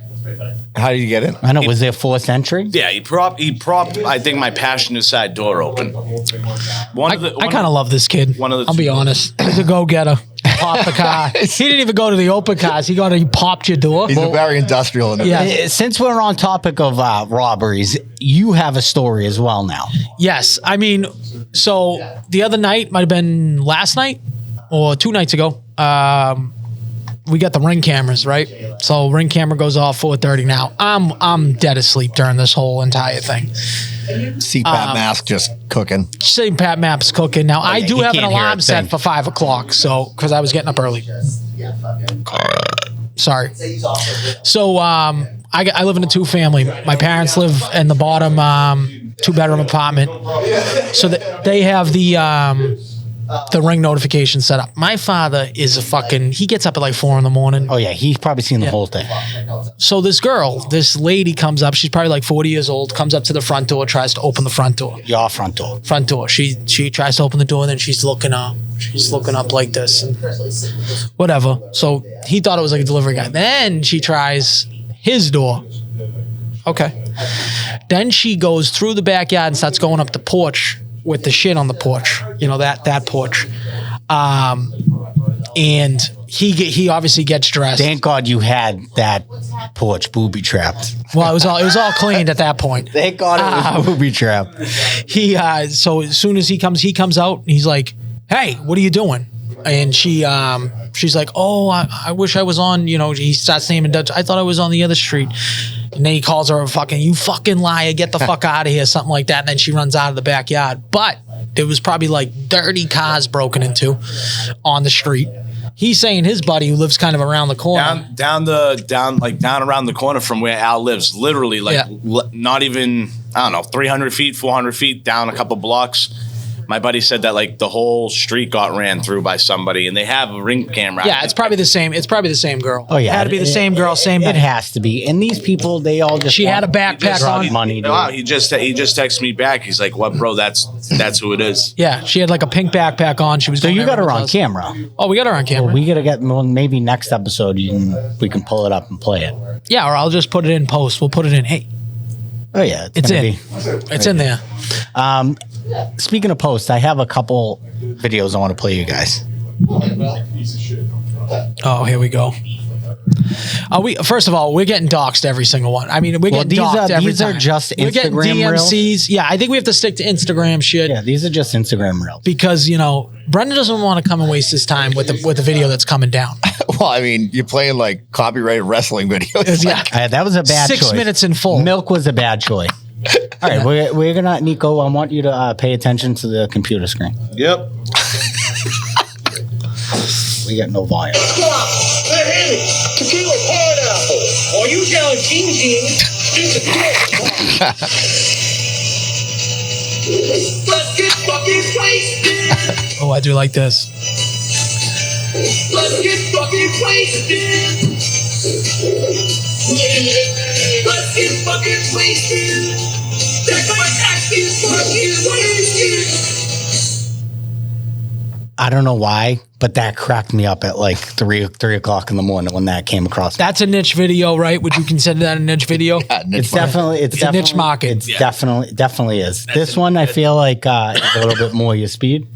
How did you get in? I know. Was there forced entry? Yeah, he propped. I think my passenger side door open. I kind of love this kid. I'll be honest. He's a go-getter. Popped the car. He didn't even go to the open cars. He popped your door. He's very industrial. Yeah. Since we're on topic of robberies, you have a story as well now. Yes. I mean, so the other night, might have been last night or 2 nights ago, we got the Ring cameras, right? So Ring camera goes off 4:30 now. I'm dead asleep during this whole entire thing. CPAP mask just cooking. CPAP map's cooking. Now, I do have an alarm set for 5 o'clock, so because I was getting up early. Sorry. So I live in a 2-family. My parents live in the bottom 2-bedroom apartment. So they have the Ring notification set up. My father is he gets up at like 4 a.m. Oh yeah, he's probably seen the whole thing. So this lady comes up, she's probably like 40 years old, comes up to the front door, tries to open the front door. Your front door. Front door. She tries to open the door, and then she's looking up. She's looking up like this and whatever. So he thought it was like a delivery guy. Then she tries his door. Okay. Then she goes through the backyard and starts going up the porch with the shit on the porch, that porch. And he obviously gets dressed. Thank God you had that porch booby trapped. Well, it was all cleaned at that point. Thank God it was booby trapped. So as soon as he comes out, and he's like, "Hey, what are you doing?" And she's like, "Oh, I wish I was on." He starts naming Dutch. I thought I was on the other street. And then he calls her you fucking liar, get the fuck out of here, something like that. And then she runs out of the backyard. But there was probably like 30 cars broken into on the street. He's saying his buddy who lives kind of around the corner. Down around the corner from where Al lives, literally not even, 300 feet, 400 feet down a couple blocks. My buddy said that like the whole street got ran through by somebody, and they have a Ring camera. Yeah, it's probably the same. It's probably the same girl. Oh yeah, it had to be the same girl, same. It has to be. And these people, they all just. She had a backpack on. Money. He just texted me back. He's like, "What, bro? That's who it is." Yeah, she had like a pink backpack on. She was. So you got her on camera. Oh, we got her on camera. Well, we gotta get maybe next episode. We can pull it up and play it. Yeah, or I'll just put it in post. We'll put it in. Hey. Oh yeah, it's in. It's in there. Speaking of posts, I have a couple videos I want to play you guys. Oh, here we go. First of all, we're getting doxxed every single one. I mean, we're getting doxxed every time. These are just we're getting Instagram reels. DMCs. Yeah, I think we have to stick to Instagram shit. Yeah, these are just Instagram reels. Because, Brendan doesn't want to come and waste his time with the video that's coming down. Well, I mean, you're playing like copyrighted wrestling videos. Yeah. That was a bad 6 choice. minutes in full. Milk was a bad choice. All right, we're gonna, Nico, I want you to pay attention to the computer screen. Yep. We got no volume. Hey, tequila pineapple. Are you telling Gene? Let's get fucking wasted. Oh, I do like this. Let's get fucking wasted. Let's get fucking wasted. That's my acting fucking wasted. I don't know why, but that cracked me up at like 3 o'clock in the morning when that came across. That's a niche video, right? Would you consider that a niche video? Yeah, it's definitely a niche market. It's definitely is. This one I feel like is a little bit more your speed.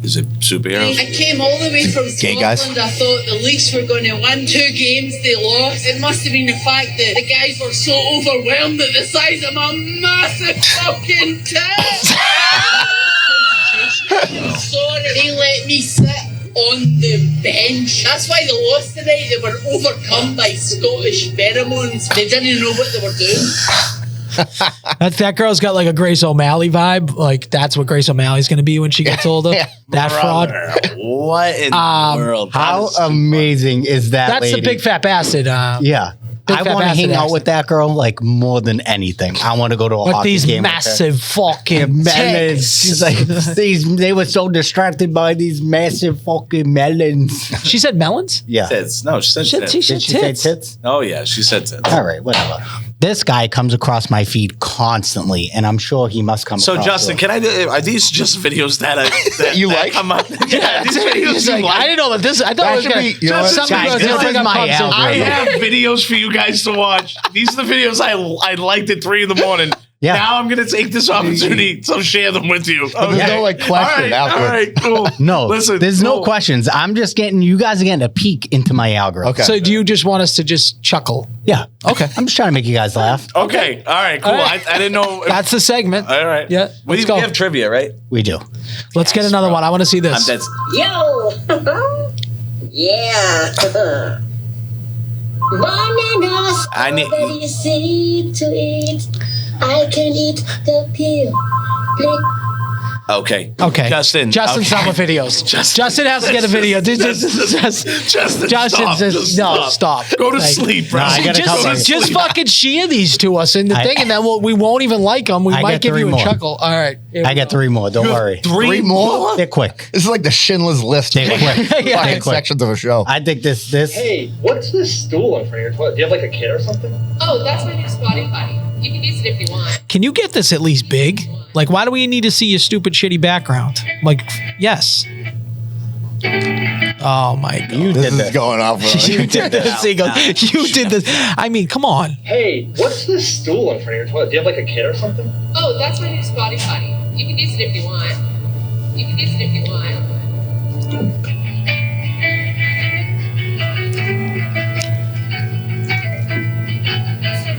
Is it superheroes? I came all the way from Gay guys? Scotland. I thought the Leafs were going to win 2 games. They lost. It must have been the fact that the guys were so overwhelmed at the size of my massive fucking tit. Sorry, they let me sit on the bench. That's why they lost tonight. They were overcome by Scottish pheromones. They didn't know what they were doing. That girl's got like a Grace O'Malley vibe. Like that's what Grace O'Malley's going to be when she gets older. That fraud. What in the world? How amazing is that? That's lady? the big fat bastard. Yeah. I want to hang out with that girl like more than anything. I want to go to a hockey these game massive fucking melons. She's like, they were so distracted by these massive fucking melons. She said melons? Yeah. Tits. No, she said tits. She said Did she say tits. tits? Oh, yeah, she said tits. All right, whatever. This guy comes across my feed constantly, and I'm sure he must come. So, Justin, are these just videos that you that like? Come up? Yeah, these videos you like. I didn't know that this. I thought it was going to. This is my I algorithm. have videos for you guys to watch. These are the videos I liked at 3 a.m. Yeah. Now I'm gonna take this opportunity to share them with you. There's no like question after. All right, cool. No, Listen, there's no cool. questions. I'm just you guys are getting a peek into my algorithm. Okay. So do you just want us to just chuckle? Yeah. Okay. I'm just trying to make you guys laugh. Okay, all right, cool. All right. I didn't know. That's the segment. All right. Yeah. We Let's go. have trivia, right? We do. Let's get another one. I want to see this. That's Yo! Yeah! Bananas, I need- very easy to eat. I can eat the peel. Click. okay. Okay. Justin's Justin's okay. done with videos. Justin has to get a video. Justin says, no, stop. Go to Like, sleep, bro. No, I gotta just, cover. just fucking share these to us in the thing, and then we won't even like them. We I might get give 3 you a more. chuckle. All right. here I we get go. 3 more. Don't worry. Three more? They're quick. This is like the Schindler's List. They're quick. Yeah. Fucking sections of a show. I think this. Hey, what's this stool in front of your toilet? Do you have like a kid or something? Oh, that's my new squatty potty. You can use it if you want. Can you get this at least big? Like, why do we need to see your stupid, shitty background? Like, yes. Oh my god. You This did is this. going off. You did this. He goes, you did this. I mean, come on. Hey, what's this stool in front of your toilet? Do you have like a kid or something? Oh, that's my new squatty potty. You can use it if you want. You can use it if you want.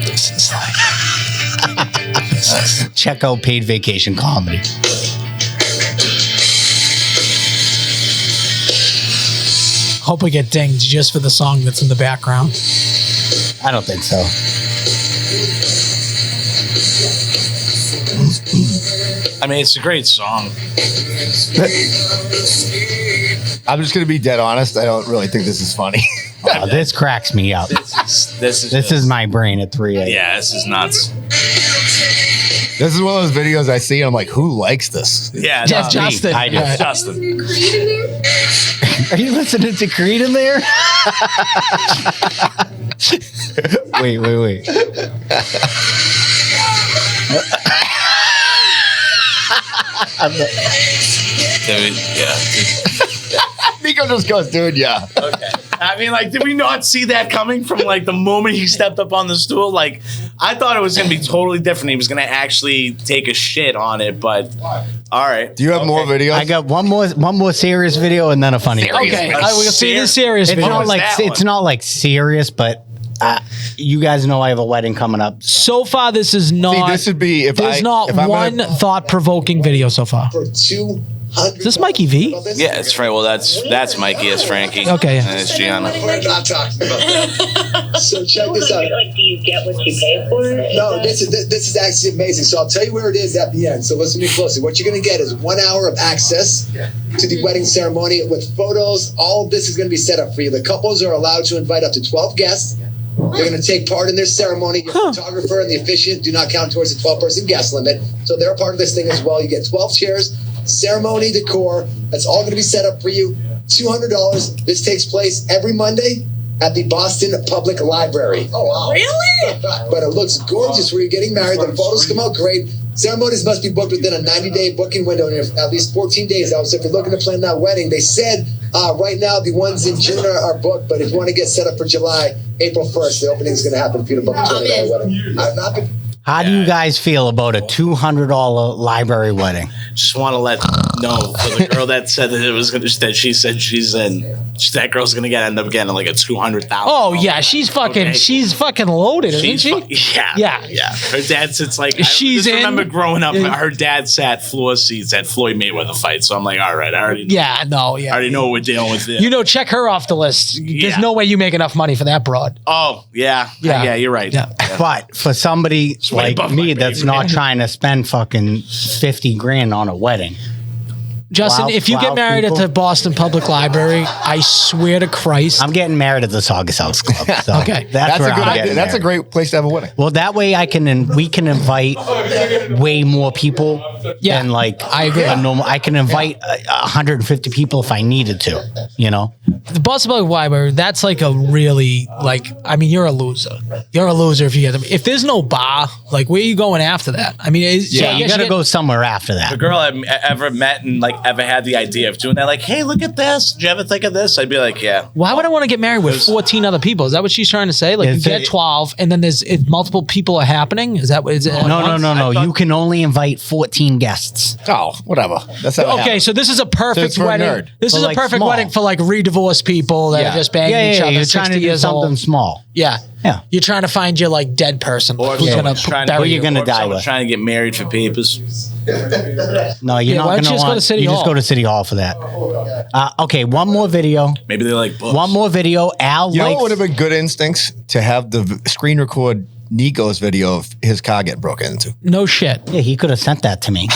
This is like, Check out Paid Vacation Comedy. hope we get dinged just for the song that's in the background. I don't think so. I mean, it's a great song. I'm just gonna be dead honest. I don't really think this is funny. Oh, this cracks me up. This is my brain at 3 a.m. Yeah, this is nuts. This is one of those videos I see and I'm like, who likes this? Yeah, Just no, Justin. I do. Yeah. Justin. Are you listening to Creed in there? wait. Dude, yeah. Nico just goes, dude, yeah. Okay. I mean, like, did we not see that coming from like the moment he stepped up on the stool? Like, I thought it was gonna be totally different. He was gonna actually take a shit on it, but all right. Do you have more videos? I got one more serious video and then a funny. Serious? Okay, A I will see the serious It's video. not like that it's one? not like serious, but you guys know I have a wedding coming up. So far, this is not. this would be if There's I- not if I'm one gonna- thought-provoking video so far. For 200. Is this Mikey V? Yeah, it's Frank. Well, that's Mikey. It's Frankie. Okay, yeah. And it's Gianna. We're not talking about that. So check this out. Like, do you get what you pay for? No, this is actually amazing. So I'll tell you where it is at the end. So listen to me closely. What you're going to get is 1 hour of access to the wedding ceremony with photos. All of this is going to be set up for you. The couples are allowed to invite up to 12 guests. They're going to take part in this ceremony. Your photographer and the officiant do not count towards the 12-person guest limit. So they're a part of this thing as well. You get 12 chairs, ceremony decor. That's all going to be set up for you. $200. This takes place every Monday at the Boston Public Library. Oh, wow. Really? But it looks gorgeous where you're getting married. The photos come out great. Ceremonies must be booked within a 90-day booking window, and at least 14 days out. So if you're looking to plan that wedding, they said right now the ones in June are booked, but if you want to get set up for July, April 1st, the opening is going to happen for you to book a $200 wedding. I've not been. How do you guys feel about a $200 library wedding? Just want to let know for the girl that said that it was gonna. That she said that girl's gonna end up getting like a $200,000. Oh yeah, she's fucking. Okay. She's fucking loaded, isn't she? Yeah. Yeah. Her dad sits like. She's I just remember in. growing up. Yeah. Her dad sat floor seats at Floyd Mayweather fight. So I'm like, all right, I already. Yeah, no, I yeah. already know what we're dealing with there. You know, check her off the list. There's Yeah. no way you make enough money for that broad. Oh yeah. Yeah. Yeah. You're right. Yeah. But for somebody way like above me my that's pay not grade. trying to spend fucking $50,000 on a wedding, Justin, if you get 12 married people? at the Boston Public Library, I swear to Christ. I'm getting married at the Saugus House Club. So Okay. that's where I'm getting That's a married. great place to have a wedding. Well, that way we can invite way more people Yeah, than like I agree. a normal. I can invite 150 people if I needed to. You know, the possibility why, but that's like a really like. I mean, you're a loser. You're a loser if you get them. If there's no bar, like where are you going after that? I mean, you got to go somewhere after that. The girl I've ever met and like ever had the idea of doing that, like, hey, look at this. Did you ever think of this? I'd be like, yeah. Why would I want to get married with 14 other people? Is that what she's trying to say? Like, you get 12, and then there's multiple people are happening. Is that what? Is it? No. You can only invite 14 guests. Oh, whatever. That's how okay. So this is a perfect wedding. This is a like perfect small. wedding for like re-divorced people that are just banging each other. You're trying to do something small. Yeah. You're trying to find your like dead person Or who's gonna who you're gonna die with. Trying to get married for papers. No, you're not gonna want. Just go to City Hall for that. Okay, one more video. Maybe they like books. One more video. Al, you know what would have been good instincts to have the screen record Nico's video of his car getting broken into. No shit. Yeah, he could have sent that to me,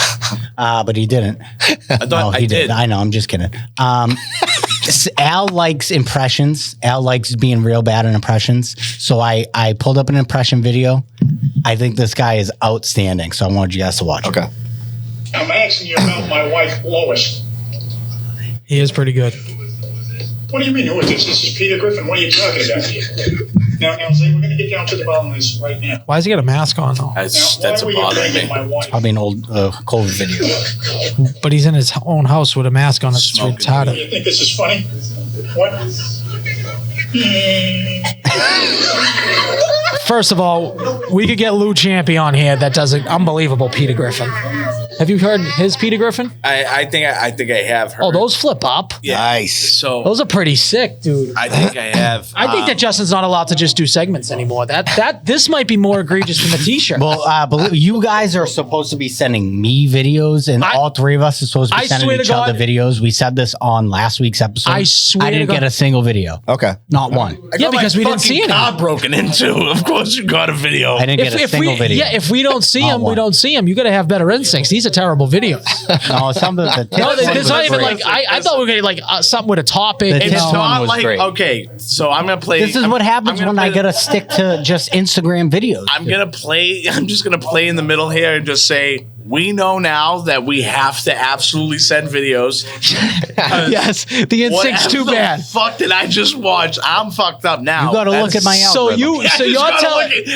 but he didn't. I thought he did. I know. I'm just kidding. Al likes impressions. Al likes being real bad in impressions. So I pulled up an impression video. I think this guy is outstanding. So I wanted you guys to watch. Okay. I'm asking you about my wife, Lois. He is pretty good. What do you mean, who is this? This is Peter Griffin. What are you talking about here? Now, Zay, we're going to get down to the bottom of this right now. Why does he got a mask on though? That's a bothering me. Probably an old COVID video. But he's in his own house with a mask on. It's retarded. You think this is funny? What? First of all, we could get Lou Champy on here that does an unbelievable Peter Griffin. Have you heard his Peter Griffin? I think I have heard. Oh, those flip up. Yeah. Nice. So those are pretty sick, dude. I think I have. I think that Justin's not allowed to just do segments anymore. This might be more egregious than the T-shirt. Well, believe you guys are supposed to be sending me videos, and all three of us are supposed to be sending each other videos. We said this on last week's episode. I swear I didn't get a single video. Okay, not one. Yeah, because we didn't see any. Car broken into. Of course, you got a video. I didn't get a single video. Yeah, if we don't see him, we don't see him. You got to have better instincts. These are terrible videos. No, some of the no, there's not even like I thought we were getting like something with a topic. The It's one not was like great. okay. So I'm gonna play. This is what happens when I gotta stick to just Instagram videos. I'm just gonna play in the middle here and just say we know now that we have to absolutely send videos. Yes, the instinct's too bad. The fuck did I just watch? I'm fucked up now. You gotta look at my algorithm.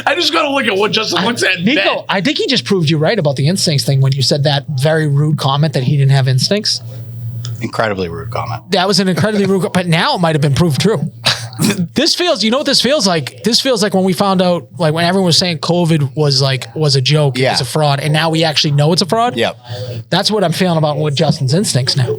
I just gotta look at what Justin looks at. Nico, I think he just proved you right about the instincts thing when you said that very rude comment that he didn't have instincts. Incredibly rude comment. That was an incredibly rude, but now it might have been proved true. This feels, you know what this feels like? This feels like when we found out, like when everyone was saying COVID was a joke, it was a fraud, and now we actually know it's a fraud. Yep. That's what I'm feeling about with Justin's instincts now.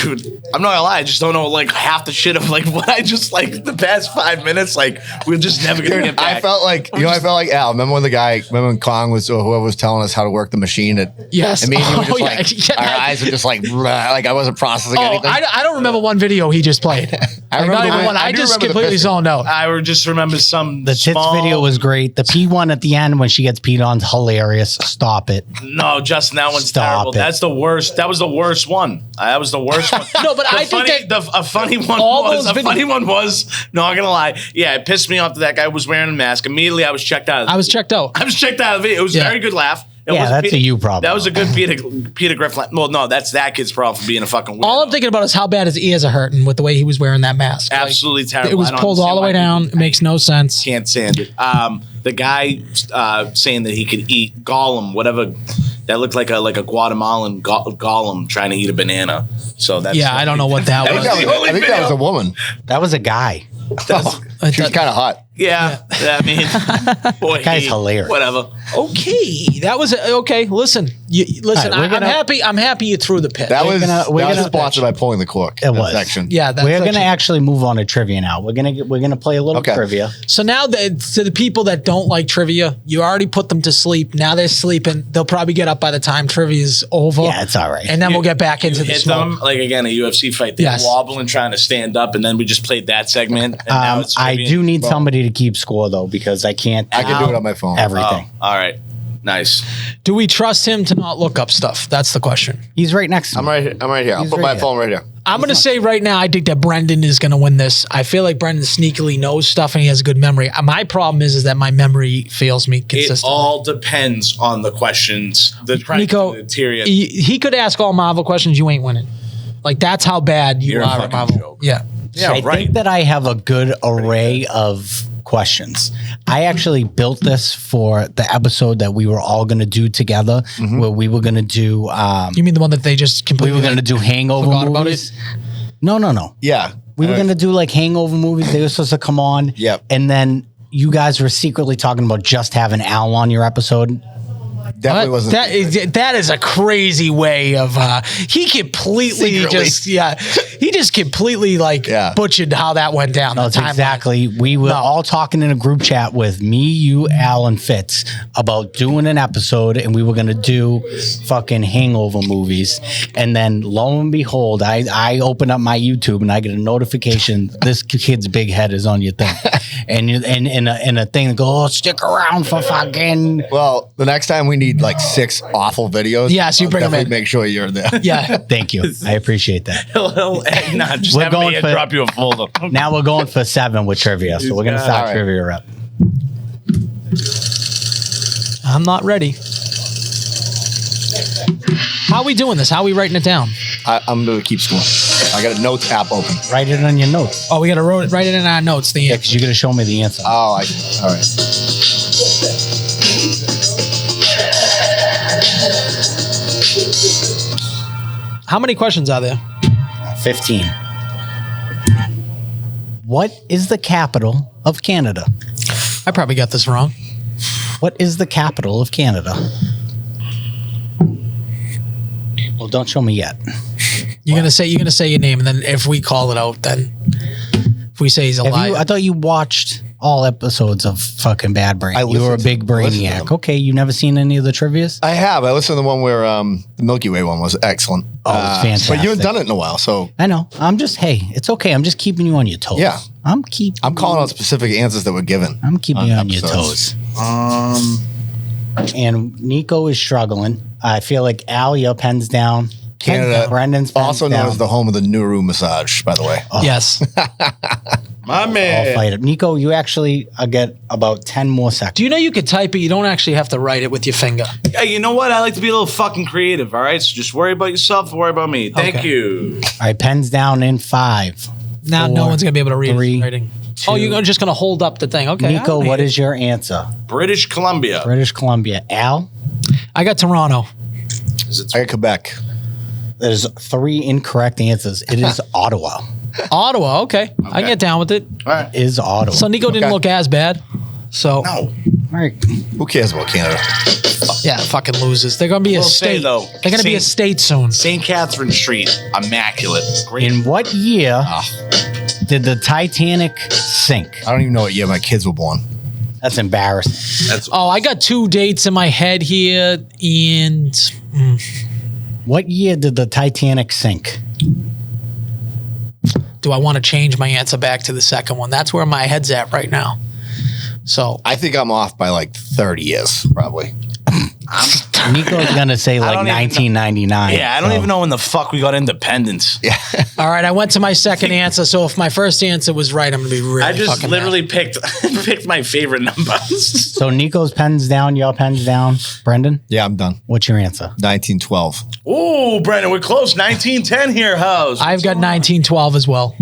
Dude, I'm not gonna lie, I just don't know like half the shit of like what I just like the past 5 minutes, like we're just never gonna get back. I felt like Al, remember when Kong was or whoever was telling us how to work the machine at yes. me and you were just our eyes were just like I wasn't processing anything. I don't remember one video he just played. I just completely zoned out. I just remember the tits video was great. The P one at the end when she gets peed on's hilarious. Stop it. No, Justin, that one's terrible. That's the worst. That was the worst one. That was the worst one. No, but I think a funny one was not gonna lie. Yeah, it pissed me off that that guy was wearing a mask. Immediately, I was checked out. I was checked out of the video. It was a very good laugh. That's a you problem. That was a good Peter Griffin. Well, no, that's that kid's problem for being a fucking weirdo. All I'm thinking about is how bad his ears are hurting with the way he was wearing that mask. Absolutely terrible. It was pulled all the way down. It makes no sense. Can't stand it. The guy saying that he could eat Gollum, whatever, that looked like a Guatemalan Gollum trying to eat a banana. So that's I don't know what that was. I think that was a woman. That was a guy. She was kind of hot. Yeah, I mean, boy, guy's hilarious. Whatever. Okay, that was okay. Listen, I'm happy. I'm happy you threw the pit. That was sponsored by Pulling the Cork. It was. Section. Yeah, we're gonna actually move on to trivia now. We're gonna play a little trivia. So now to the people that don't like trivia, you already put them to sleep. Now they're sleeping. They'll probably get up by the time trivia's over. Yeah, it's all right. And then we'll get back into the smoke. Them, like again, a UFC fight. They're wobbling, trying to stand up, and then we just played that segment. And now it's I do need somebody to keep score though, because I can't. I can do it on my phone. Everything. Oh, all right. Nice. Do we trust him to not look up stuff? That's the question. He's right next to me. I'm right here. I'll put my phone right here. I'm going to say right now, I think that Brendan is going to win this. I feel like Brendan sneakily knows stuff and he has a good memory. My problem is that my memory fails me consistently. It all depends on the questions. The Nico, criteria. He could ask all Marvel questions. You ain't winning. Like, that's how bad you are at Marvel. Joke. Yeah. Yeah, I think that I have a good array of questions. I actually built this for the episode that we were all going to do together, where we were going to do. You mean the one that they just completely? We were going to do hangover movies. No. Yeah. We were going to do like hangover movies. They were supposed to come on. Yep. And then you guys were secretly talking about just having Al on your episode. Definitely wasn't. That is a crazy way of he completely just completely butchered how that went down. No, exactly. We were all talking in a group chat with me, you, Al, and Fitz about doing an episode, and we were gonna do fucking hangover movies. And then lo and behold, I open up my YouTube and I get a notification: this kid's big head is on your thing, and a thing that goes, oh, stick around for fucking. Well, the next time we need like 6 awful videos. Yeah, so you bring them in. Make sure you're there. Yeah. Thank you. I appreciate that. Just have me drop you a folder. Now we're going for 7 with trivia, so we're going to start trivia up. I'm not ready. How are we doing this? How are we writing it down? I'm going to keep score. I got a notes app open. Write it on your notes. Oh, we got to write it in our notes. Yeah, because you're going to show me the answer. Oh, all right. How many questions are there? 15. What is the capital of Canada? I probably got this wrong. What is the capital of Canada? Well, don't show me yet. You're gonna say your name, and then if we call it out, then if we say he's a liar. I thought you watched all episodes of fucking Bad Brain. You were a big brainiac. Okay, you never seen any of the trivias? I have. I listened to the one where the Milky Way one was excellent. Oh, it was fantastic. But you haven't done it in a while, so I know. It's okay. I'm just keeping you on your toes. Yeah, I'm calling out specific answers that were given. I'm keeping you on your toes. And Nico is struggling. I feel like Al, your pen's down. Canada, Brendan's pen's also known as the home of the Nuru massage, by the way. Oh. Yes. My man. I'll fight it. Nico, you actually get about 10 more seconds. Do you know you could type it? You don't actually have to write it with your finger. Hey, you know what? I like to be a little fucking creative, all right? So just worry about yourself and worry about me. Thank you. All right, pen's down in 5. Now 4, no one's going to be able to read 3, writing. 2. Oh, you're just going to hold up the thing. Okay. Nico, what is your answer? British Columbia. British Columbia. Al? I got Toronto. I got Quebec. There's 3 incorrect answers. It is Ottawa. Ottawa, okay. I can get down with it. All right. Is Ottawa. So Nico didn't look as bad. So No. All right. Who cares about Canada? yeah, fucking losers. They're gonna be a Will say, state. though, They're gonna be a state soon. St. Catherine Street, immaculate. Great. In what year did the Titanic sink? I don't even know what year my kids were born. That's embarrassing. Oh, I got 2 dates in my head here, and What year did the Titanic sink? do I want to change my answer back to the second one? That's where my head's at right now. So I think I'm off by like 30 years, probably. Nico's gonna say like 1999. Yeah, I don't even know when the fuck we got independence. Yeah. all right, I went to my second answer. So if my first answer was right, I'm gonna be really. I just fucking literally picked my favorite numbers. So Nico's pen's down, your pen's down. Brendan? Yeah, I'm done. What's your answer? 1912. Ooh, Brandon, we're close. 1910 here, house. I've got 1912 as well.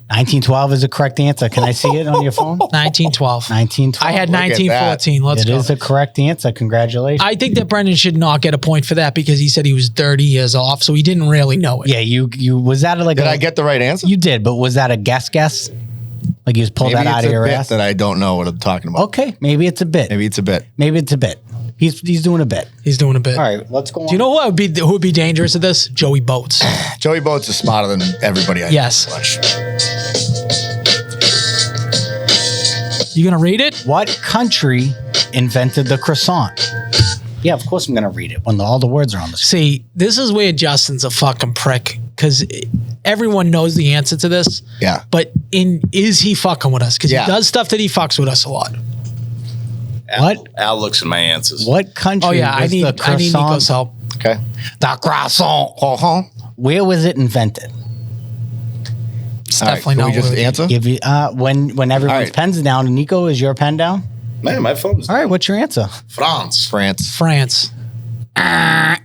1912 is a correct answer. Can I see it on your phone? 1912. 1912. I had Look at 1914. Let's It go. is a correct answer. Congratulations. I think that Brendan should not get a point for that because he said he was 30 years off, so he didn't really know it. Yeah, you was that like Did I get the right answer? You did, but was that a guess? Like you just pulled Maybe that out it's of a your bit ass? that I don't know what I'm talking about. Okay, maybe it's a bit. Maybe it's a bit. Maybe it's a bit. He's doing a bit. He's doing a bit. All right, let's go on. Do you know who would be dangerous at this? Joey Boats. Joey Boats is smarter than everybody I know. Yes. Much. You gonna read it? What country invented the croissant? Yeah, of course I'm going to read it when all the words are on the screen. See, this is where Justin's a fucking prick because everyone knows the answer to this. Yeah. But is he fucking with us? Because Yeah. he does stuff that he fucks with us a lot. Al looks at my answers. What country? Oh yeah, I was need the croissant? Nico's help. Okay. The croissant. Uh-huh. Where was it invented? It's All right, definitely can not we just where- answer? Give you when everyone's right. pen's down. Nico, is your pen down? Man, my phone's All right, what's your answer? France. France. France.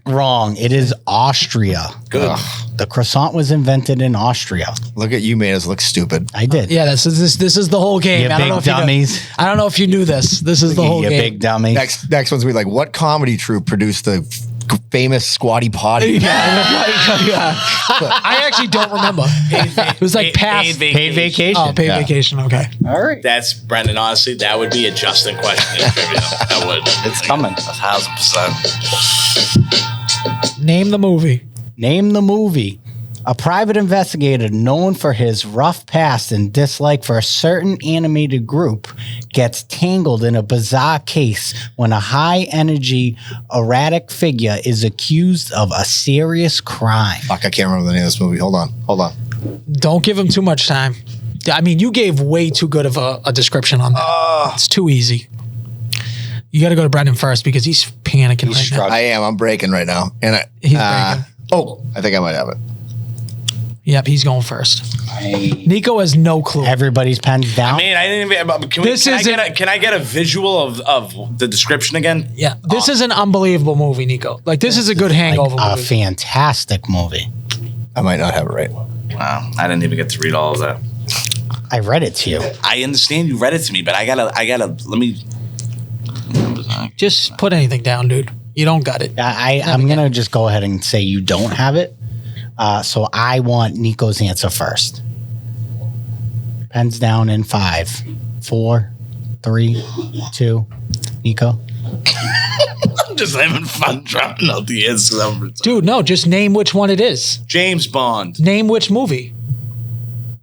Wrong. It is Austria. Good. The croissant was invented in Austria. Look at you, made us look stupid. I did. Yeah, this is the whole game. You I don't know big if you know- dummies. I don't know if you knew this. This is the whole You game. big dummy. Next one's gonna be like, what comedy troupe produced the famous Squatty Potty? I actually don't remember. It was like past Paid vacation. Oh, paid vacation. Okay. All right. That's Brendan. Honestly, that would be a Justin question. In trivia. That would. It's coming. 1,000%. Name the movie. Name the movie. A private investigator known for his rough past and dislike for a certain animated group gets tangled in a bizarre case when a high-energy, erratic figure is accused of a serious crime. Fuck, I can't remember the name of this movie. Hold on. Don't give him too much time. I mean, you gave way too good of a description on that. It's too easy. You got to go to Brendan first because he's panicking right now. I am. I'm breaking right now. And He's breaking. Oh, I think I might have it. Yep, he's going first. Nico has no clue. Everybody's pens down. I mean, I didn't even. Can I get a visual of the description again? Yeah, this is an unbelievable movie, Nico. Like, this is a good hangover a movie. fantastic movie. I might not have it right. Wow, I didn't even get to read all of that. I read it to you. I understand you read it to me, but I gotta. Let me. Just put anything down, dude. You don't got it. I'm going to just go ahead and say you don't have it. So I want Nico's answer first. Pens down in 5, 4, 3, 2. Nico. I'm just having fun dropping out the answer numbers. Dude, no, just name which one it is. James Bond. Name which movie.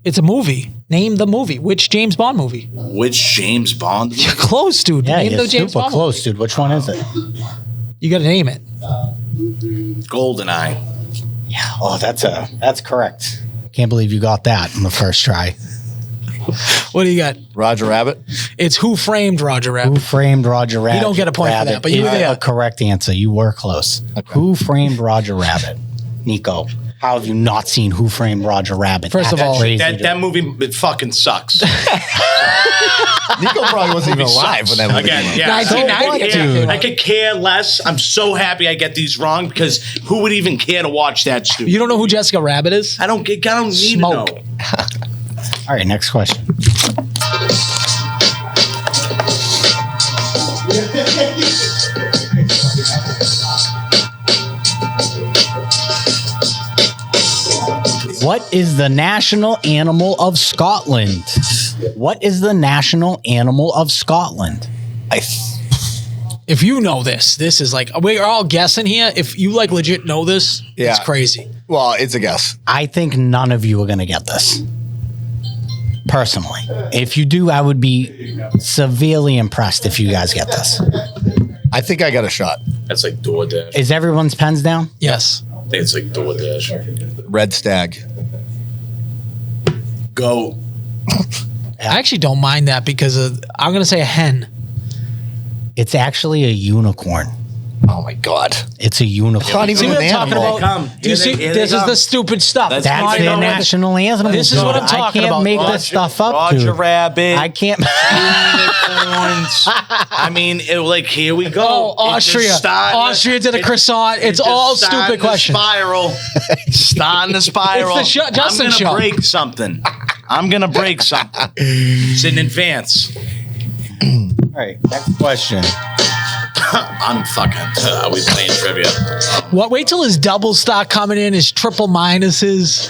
It's a movie. Name the movie. Which James Bond movie? Which James Bond movie? You're close, dude. Yeah, Name you're the James super Bond close, dude. Which one is it? movie. You got to name it. GoldenEye. Yeah. Oh, that's correct. Can't believe you got that in the first try. What do you got? Roger Rabbit. It's Who Framed Roger Who Rabbit. framed Roger Rabbit? You don't get a point for that, but you were there. A correct answer. You were close. Okay. Who framed Roger Rabbit? Nico. How have you not seen Who Framed Roger Rabbit? First of all, that movie, it fucking sucks. Nico probably wasn't even alive when that movie came out. Yeah, I could care less. I'm so happy I get these wrong because who would even care to watch that stupid? You don't know who Jessica Rabbit is? I don't need Smoke. to know. All right, next question. What is the national animal of Scotland? What is the national animal of Scotland? If you know this is like, we're all guessing here. If you like legit know this, it's crazy. Well, it's a guess. I think none of you are going to get this. Personally. If you do, I would be severely impressed if you guys get this. I think I got a shot. That's like DoorDash. Is everyone's pens down? Yes. I think it's like DoorDash. Red stag. Go. I actually don't mind that because I'm going to say a hen. It's actually a unicorn. Oh my God. It's a unicorn. Not even See what an I'm talking animal. about? Do you see? This is the stupid stuff. That's That's their national animal. This is what I'm talking I can't about. make this stuff up, dude. Roger Rabbit. I can't. Unicorns. I mean, here we go. Oh, Austria. Austria did a croissant. It's all stupid questions. Starting the spiral. It's the Justin I'm show. gonna break something. It's in advance. All right, next question. I'm fucking. Are we playing trivia? What? Wait till his doubles start coming in, his triple minuses.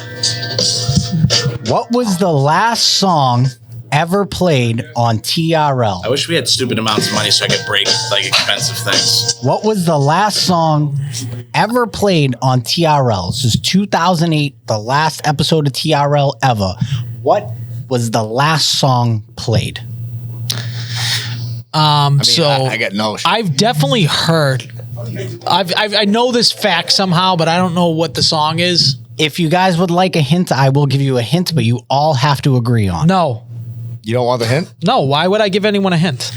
What was the last song ever played on TRL? I wish we had stupid amounts of money so I could break like expensive things. What was the last song ever played on TRL? This is 2008, the last episode of TRL ever. What was the last song played? I got no shot. I've definitely heard. I know this fact somehow, but I don't know what the song is. If you guys would like a hint, I will give you a hint, but you all have to agree on. No. You don't want the hint? No. Why would I give anyone a hint?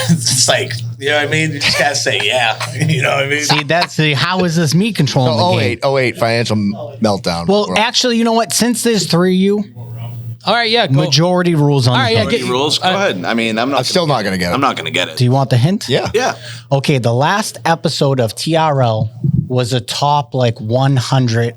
It's like, you know what I mean? You just gotta say yeah. You know what I mean? See, how is this me controlling the game? 08 financial meltdown. Well, actually, you know what? Since there's 3 of you, all right, yeah, go. Majority rules on all right, yeah, get rules. Go ahead. I mean, I'm still not gonna get it. I'm not gonna get it. Do you want the hint? Yeah. Yeah. Okay, the last episode of TRL was a top 100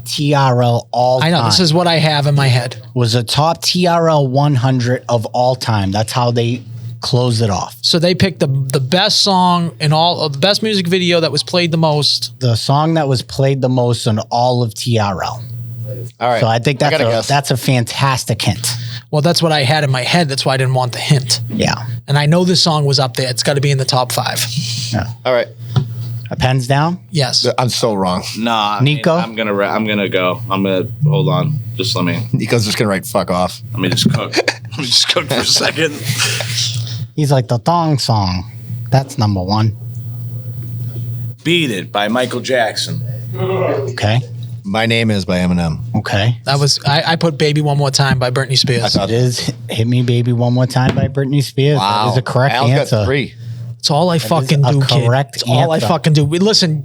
TRL all time. I know, this is what I have in my head. Was a top TRL 100 of all time. That's how they closed it off. So they picked the best song and all of the best music video that was played the most. The song that was played the most on all of TRL. All right. So I think that's a fantastic hint. Well, that's what I had in my head. That's why I didn't want the hint. Yeah. And I know this song was up there. It's got to be in the top 5. Yeah. All right. A pen's down? Yes. I'm so wrong. Nah, Nico? I'm gonna go. I'm gonna hold on. Just let me. Nico's just gonna write "fuck off." Let me just cook. Let me just cook for a second. He's like the thong song. That's number 1. "Beat It" by Michael Jackson. Okay. "My Name Is" by Eminem. Okay. That was I put "Baby One More Time" by Britney Spears. It is "Hit Me Baby One More Time" by Britney Spears. Wow. That is a correct Al's answer. got 3. It's all I fucking do, kid. correct It's all I answer. fucking do. Listen,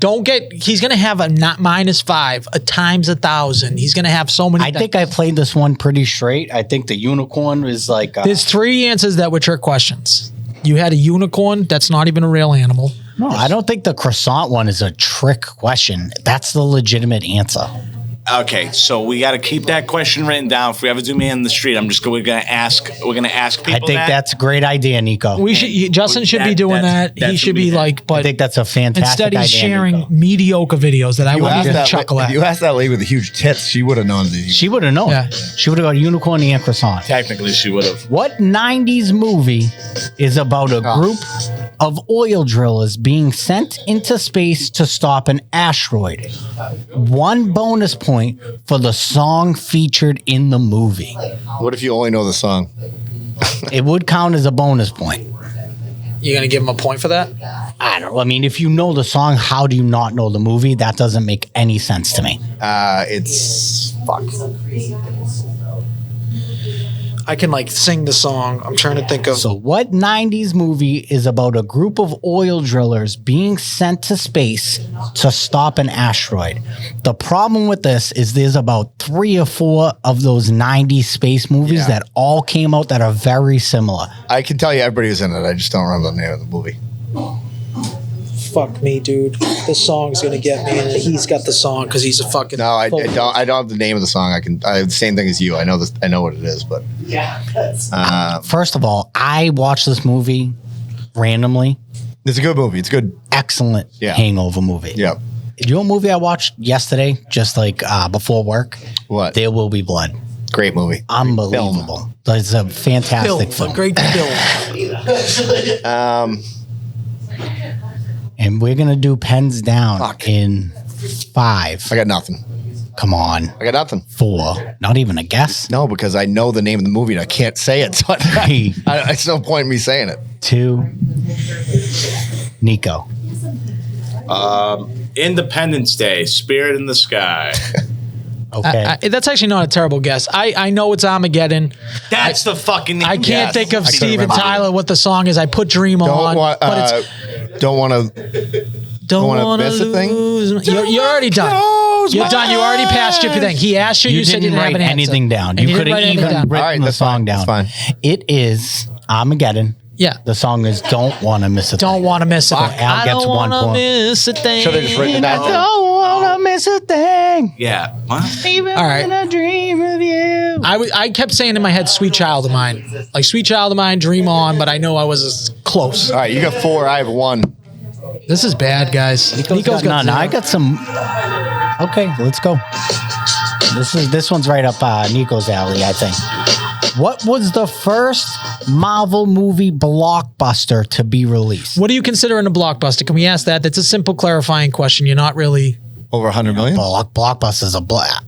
he's going to have a not -5, a times 1,000. He's going to have so many. I think I played this one pretty straight. I think the unicorn is like... There's 3 answers that were trick questions. You had a unicorn. That's not even a real animal. No, I don't think the croissant one is a trick question. That's the legitimate answer. Okay, so we got to keep that question written down. If we ever do Man in the Street, we're gonna ask people. I think that's a great idea, Nico. Justin should be doing that. He should be like, but I think that's a fantastic idea. Instead, he's sharing mediocre videos that I wouldn't even chuckle at. If you asked that lady with the huge tits, she would have known. She would have known. Yeah. She would have got unicorn and croissant. Technically, she would have. What 90s movie is about a group of oil drillers being sent into space to stop an asteroid? 1 bonus point for the song featured in the movie. What if you only know the song? It would count as a bonus point. You're going to give him a point for that? I don't know. I mean, if you know the song, how do you not know the movie? That doesn't make any sense to me. It's fuck. I can like sing the song. I'm trying to think of. So what 90s movie is about a group of oil drillers being sent to space to stop an asteroid? The problem with this is there's about 3 or 4 of those 90s space movies that all came out that are very similar. I can tell you everybody was in it. I just don't remember the name of the movie. Fuck me, dude. This song's gonna get me, and he's got the song because he's a fucking. No, I don't. I don't have the name of the song. I have the same thing as you. I know this. I know what it is, but First of all, I watched this movie randomly. It's a good movie. It's good. Excellent hangover movie. Yeah. You know what movie I watched yesterday, just like before work? What? There Will Be Blood. Great movie. Unbelievable. It's a fantastic film. A great film. And we're going to do pens down in 5. I got nothing. Come on. I got nothing. 4. Not even a guess? No, because I know the name of the movie and I can't say it. So 3. It's no point in me saying it. 2. Nico. Independence Day, Spirit in the Sky. Okay. That's actually not a terrible guess. I know it's Armageddon. That's the fucking name. I can't think of I couldn't Steven remember. Tyler what the song is. I put Dream on, but it's don't want to. Don't wanna miss a thing? You're already done. You're done. You already passed your thing. He asked you. You said you didn't didn't have write an answer. anything down. And You could didn't have write even anything down. All right, written the that's song fine. down. That's fine. It is Armageddon. Yeah. The song is Don't Wanna Miss a Thing. Don't want to miss a thing. Al I gets don't 1 want to point. miss a thing. Should have just written that I down. don't wanna miss a thing. Yeah. What? Even All right. when I dream of you. I kept saying in my head, "Sweet Child of Mine," like "Sweet Child of Mine," "Dream On," but I know I was close. All right, you got 4. I have 1. This is bad, guys. Nico's got none. zero. I got some. Okay, let's go. This one's right up Nico's alley, I think. What was the first Marvel movie blockbuster to be released? What do you consider in a blockbuster? Can we ask that? That's a simple clarifying question. You're not really. Over 100 million? Blockbuster's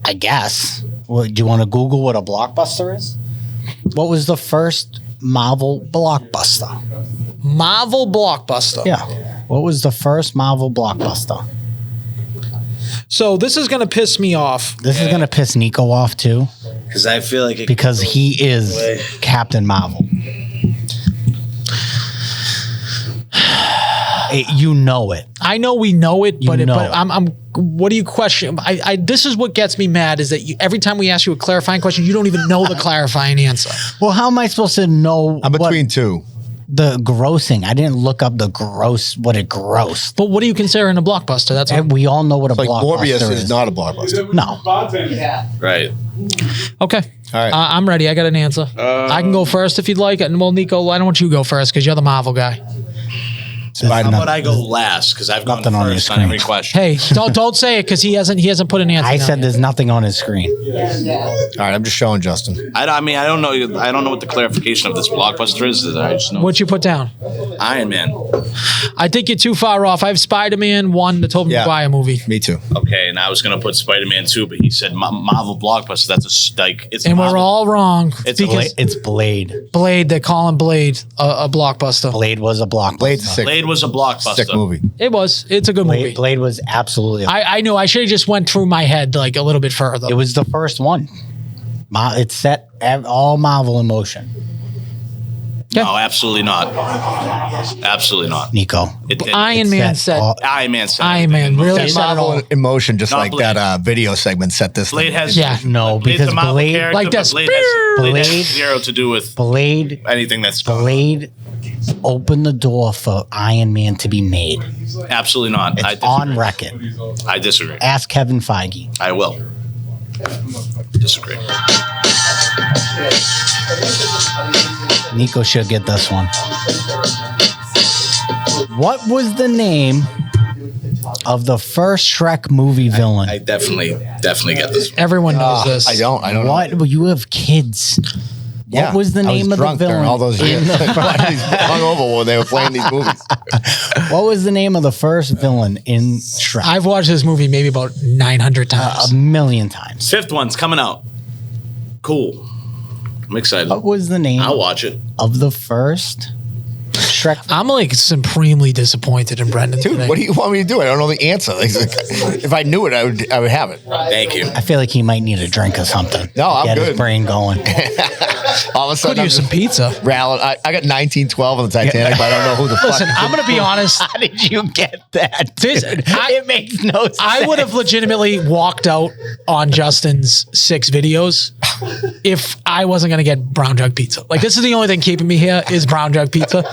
I guess. Do you want to Google what a blockbuster is? What was the first Marvel blockbuster? Marvel blockbuster. Yeah. What was the first Marvel blockbuster? So this is going to piss me off. This is going to piss Nico off too. Because I feel like Because he is Captain Marvel. You know it. I know we know it, but know it. I'm. What do you question? This is what gets me mad is that every time we ask you a clarifying question, you don't even know the clarifying answer. Well, how am I supposed to know? I'm between 2. the grossing. I didn't look up what it grossed. But what do you consider in a blockbuster? That's what we all know what a like blockbuster Morbius is not a blockbuster. No. Right. Okay. All right. I'm ready. I got an answer. I can go first if you'd like. And well, Nico, why don't want you go first because you're the Marvel guy. How about I go last because I've gone first on every question. Hey, don't say it because he hasn't put an answer. I said there's nothing on his screen. All right, I'm just showing Justin. I mean, I don't know what the clarification of this blockbuster is. I just know What'd you put down? Iron Man. I think you're too far off. I have Spider-Man 1, the Tobey Maguire movie. Me too. Okay, and I was gonna put Spider-Man 2, but he said Marvel blockbuster. That's it's. And Marvel. we're all wrong. It's Blade. Blade. They're calling Blade a blockbuster. Blade was a blockbuster. Blade was a blockbuster. Sick movie. It was. It's a good movie. Blade was absolutely. I know. I should have just went through my head like a little bit further. It was the first one. It set all Marvel in motion. No, absolutely not. Absolutely not. Nico. Iron Man set. Iron Man set. Iron Man really Set set it all. Marvel in motion, just Not like Blade. that video segment set this. Blade has No, Blade's because a Marvel Blade character, like but this. Blade has zero to do with Blade anything that's Blade opened the door for Iron Man to be made. absolutely not. It's on record. I disagree. Ask Kevin Feige. I will disagree. Nico should get this one. What was the name of the first Shrek movie villain? I definitely get this one. Everyone knows this. I don't know. What? Well, you have kids. What was the name of the drunk villain? during all those years. Hungover when they were playing these movies. What was the name of the first villain in Shrek? I've watched this movie maybe about 900 times. A million times. Fifth one's coming out. Cool. I'm excited. What was the name I'll watch it. of the first Shrek? I'm like supremely disappointed in Brendan Dude, today. what do you want me to do? I don't know the answer. If I knew it, I would have it. Thank you. I feel like he might need a drink or something. No, I'm Get good. his brain going. All of a sudden, Could use some pizza. Rallying. I got 1912 on the Titanic, but I don't know who the Listen, fuck. I'm going to be honest. How did you get that? This- it makes no sense. I would have legitimately walked out on Justin's 6 videos if I wasn't going to get Brown Jug pizza. Like, this is the only thing keeping me here is Brown Jug pizza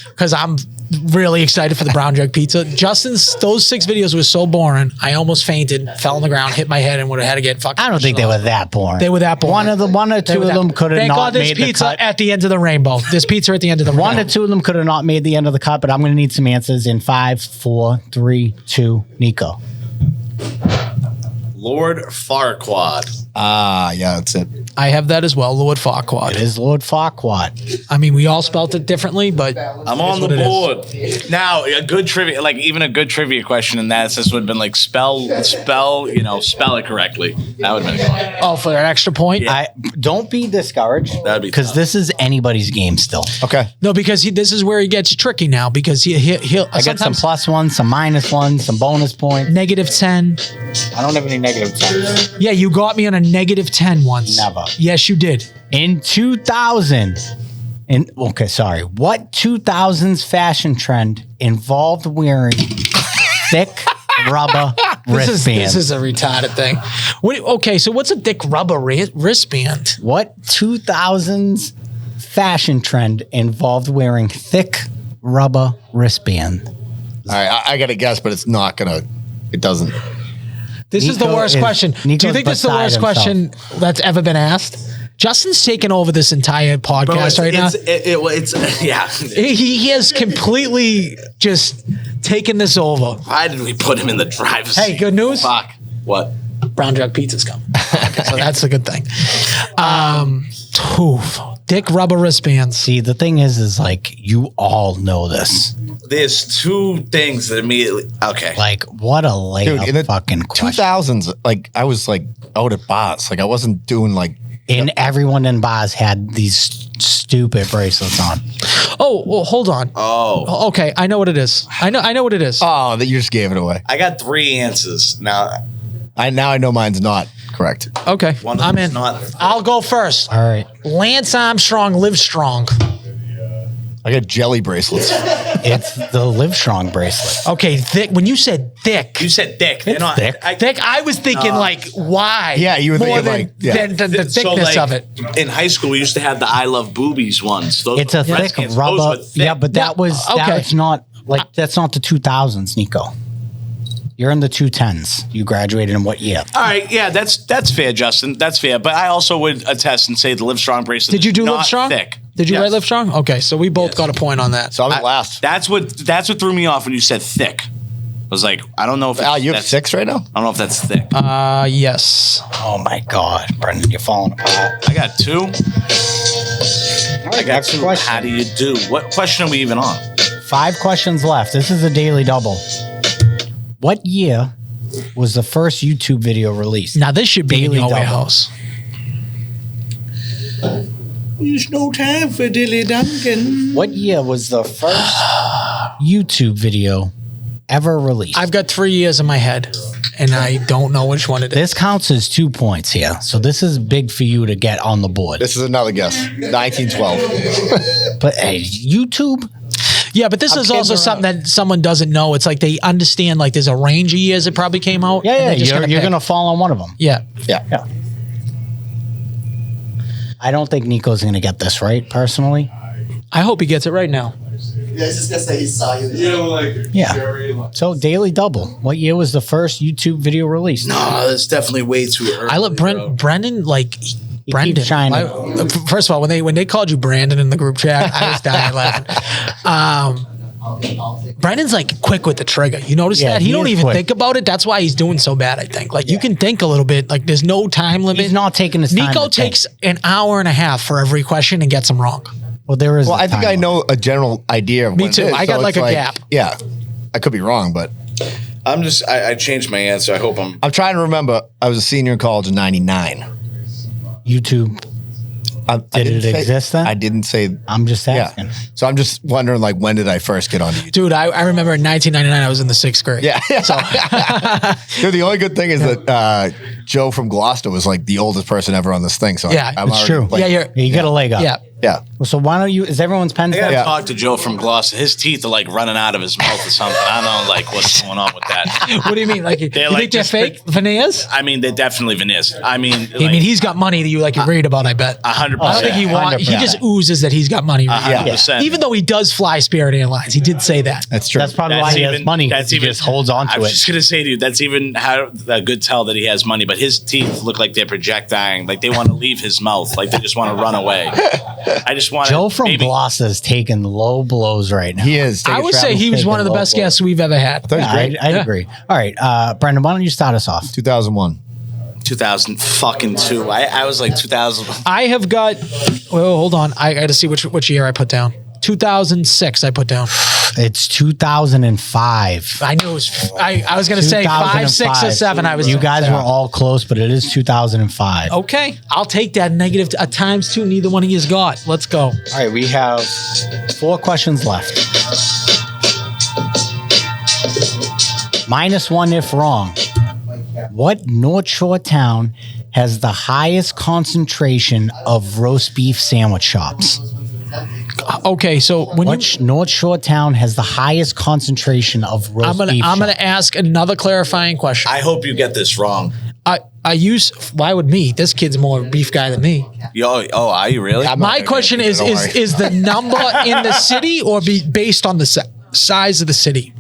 because I'm really excited for the Brown Jug pizza. Those 6 videos were so boring. I almost fainted, fell on the ground, hit my head, and would have had to get fucking. I don't think they were that boring. They were that boring. One or two of them could have Thank not God there's made the pizza cut. at the end of the rainbow. There's pizza at the end of the rainbow. One or two of them could have not made the end of the cut, but I'm going to need some answers in 5, 4, 3, 2. Nico. Lord Farquaad. Yeah, that's it. I have that as well, Lord Farquaad. It is Lord Farquaad. I mean, we all spelt it differently, but I'm on the board. Now, a good trivia, like even a good trivia question in that sense would have been like spell it correctly. That would have been fun. Oh, for an extra point? Yeah. Don't be discouraged. That'd be because tough. this is anybody's game still. Okay. No, because this is where he gets tricky now because he'll I got some plus ones, some minus ones, some bonus points. -10. I don't have any negative 10s. Yeah, you got me on a -10 once. Never. Yes, you did. In 2000, what 2000s fashion trend involved wearing thick rubber wristbands? This is a retarded thing. So what's a thick rubber wristband? What 2000s fashion trend involved wearing thick rubber wristband? All right, I got to guess, but it's not gonna. It doesn't. This is the worst question. Do you think this is the worst question that's ever been asked? Justin's taken over this entire podcast now. Yeah. He has completely just taken this over. Why did we put him in the driver's seat? Hey, good news. Fuck. What? Brown Jug pizza's coming. So that's a good thing. Thick rubber wristbands. See, the thing is like you all know this. There's 2 things that immediately. Okay. Like, what a layup Dude, in the fucking question. 2000s, like I was like out at bars, like I wasn't doing like. And everyone in bars had these stupid bracelets on. Oh, well, hold on. Oh. Okay, I know what it is. I know what it is. Oh, that you just gave it away. I got 3 answers. Now I know mine's not correct. Okay, one of I'm them's in. not. I'll go first. All right. Lance Armstrong live strong. I got jelly bracelets. It's the Livestrong bracelet. Okay, thick. When you said thick, You said thick. They're It's not thick. thick. I was thinking like why? Yeah, you were more thinking than the thickness of it. In high school, we used to have the I Love Boobies ones. Those It's a breast thick cancer, those rubber. were thick. Yeah, but that was okay. that's not like that's not the 2000s, Nico. You're in the 210s. You graduated in what year? All right, yeah, that's fair, Justin. That's fair. But I also would attest and say the Livestrong bracelet. Did you do is not Livestrong? Thick. Did you Yes. write Livestrong? Okay, so we both got a point on that. So I'm last. That's what threw me off when you said thick. I was like, I don't know if Al, you have that's 6 right now? I don't know if that's thick. Yes. Oh my God, Brendan, you're falling apart. I got 2. I got 2. question. How do you do? What question are we even on? 5 questions left. This is a daily double. What year was the first YouTube video released? Now this should be Daily in your double. warehouse. There's no time for dilly Duncan. What year was the first YouTube video ever released? I've got 3 years in my head, and I don't know which one it is. This counts as 2 points here. So this is big for you to get on the board. This is another guess. 1912. But hey, YouTube? Yeah, but this is kidding also around. something that someone doesn't know. It's like they understand like there's a range of years it probably came out. and Yeah, they're just you're pick. going to fall on one of them. Yeah. Yeah. I don't think Nico's going to get this right, personally. I hope he gets it right now. Yeah, he's just gonna say he saw you. Yeah. So daily double. What year was the first YouTube video released? No, that's definitely way too early. I let Brendan like He Brendan. keeps trying First of all, when they called you Brandon in the group chat, I was dying laughing. Brendan's like quick with the trigger. You notice Yeah, that? he He don't is even quick. think about it. That's why he's doing so bad, I think. Like you can think a little bit. Like there's no time limit. He's not taking his time. Nico to think. takes an hour and a half for every question and gets them wrong. Well, there is. Well, a I think time I know a general idea of Me what too. it is. I got so like it's a gap. Yeah. I could be wrong, but I changed my answer. I hope I'm. I'm trying to remember. I was a senior in college in 99. YouTube. Did it exist then? I didn't say. I'm just asking. Yeah. So I'm just wondering, like, when did I first get on YouTube? Dude, I remember in 1999, I was in the 6th grade. Yeah. Dude, the only good thing is that Joe from Gloucester was like the oldest person ever on this thing. So Yeah, I'm it's already, true. like, You get a leg up. Yeah. Yeah. Well, so why don't you? Is everyone's pen I gotta set? talk to Joe from Gloucester. His teeth are like running out of his mouth or something. I don't know like what's going on with that. What do you mean? Like, you They're think like they're just fake veneers? I mean, they're definitely veneers. I mean, I mean, he's got money that you like read about, I bet. 100%. I don't think he wants. He 100%. just oozes that he's got money. 100%. Even though he does fly Spirit Airlines, he did say that. That's true. That's probably why he has money. That's He even just holds on to I was it. just gonna say to you, that's even how a good tell that he has money. But his teeth look like they're projecting, like they want to leave his mouth, like they just want to run away. I just want Joe from Gloucester is taking low blows right now. He is. I would say he was one of the best guests we've ever had. That was great. I'd agree. All right, Brendan, why don't you start us off? 2001. 2002. I was like 2000. I have got. Well, hold on. I got to see which year I put down. 2006. I put down. It's 2005. I knew it was. I was going to say 5, 6, or 7. I was. You guys were all close, but it is 2005. Okay, I'll take that negative times 2. Neither one of you's got. Let's go. All right, we have 4 questions left. -1 if wrong. What North Shore town has the highest concentration of roast beef sandwich shops? Okay, so when Which North Shore town has the highest concentration of roast beef I'm gonna shops? ask another clarifying question. I hope you get this wrong. I use. Why would me? This kid's more beef guy than me. Oh, are you really? My question is the number in the city or based on the size of the city?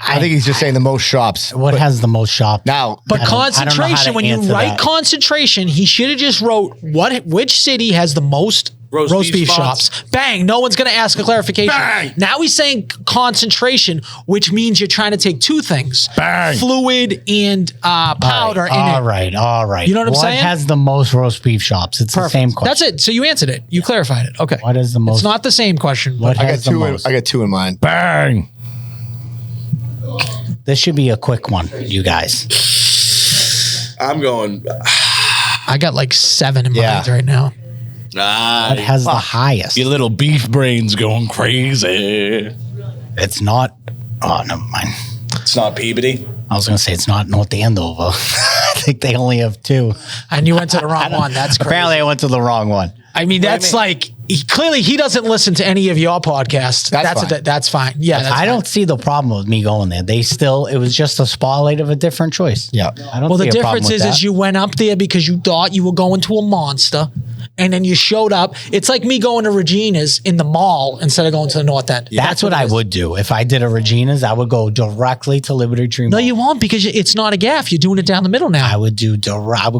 I think he's just saying the most shops. What has the most shops? Now, But I don't know how to concentration, when you answer write that. concentration, he should have just wrote which city has the most roast beef shops. Bang! No one's going to ask a clarification. Bang! Now he's saying concentration, which means you're trying to take 2 things: Bang! fluid and powder in it. All right. You know what I'm saying? What has the most roast beef shops? It's the same question. That's it. So you answered it. You clarified it. Okay. What is the most? It's not the same question. What But I got has the 2. most? I got 2 in mind. Bang. This should be a quick one, you guys. I'm going. I got like 7 in my Yeah. mind right now. What has the highest? Your little beef brain's going crazy. It's not. Oh, never mind. It's not Peabody. I was going to say it's not North Andover. I think they only have 2. And you went to the wrong one. That's crazy. Apparently, I went to the wrong one. I mean, that's like clearly he doesn't listen to any of your podcasts. That's fine. Yeah, I don't see the problem with me going there. It was just a spotlight of a different choice. Yeah. I don't Well, see the a problem difference with that. is you went up there because you thought you were going to a monster, and then you showed up. It's like me going to Regina's in the mall instead of going to the North End. That's what it I is. would do. If I did a Regina's, I would go directly to Liberty Tree Mall. No, you won't because it's not a gaff. You're doing it down the middle now. I would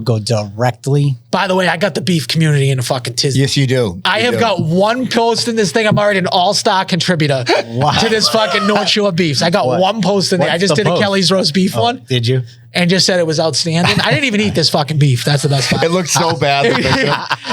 go directly. By the way, I got the beef community in a fucking tizzy. Yes, you do. I have got one post in this thing. I'm already an all-star contributor to this fucking North Shore beefs. I got one post in there. I just did a Kelly's roast beef one. Did you? And just said it was outstanding. I didn't even eat this fucking beef. That's the best part. It looked so bad.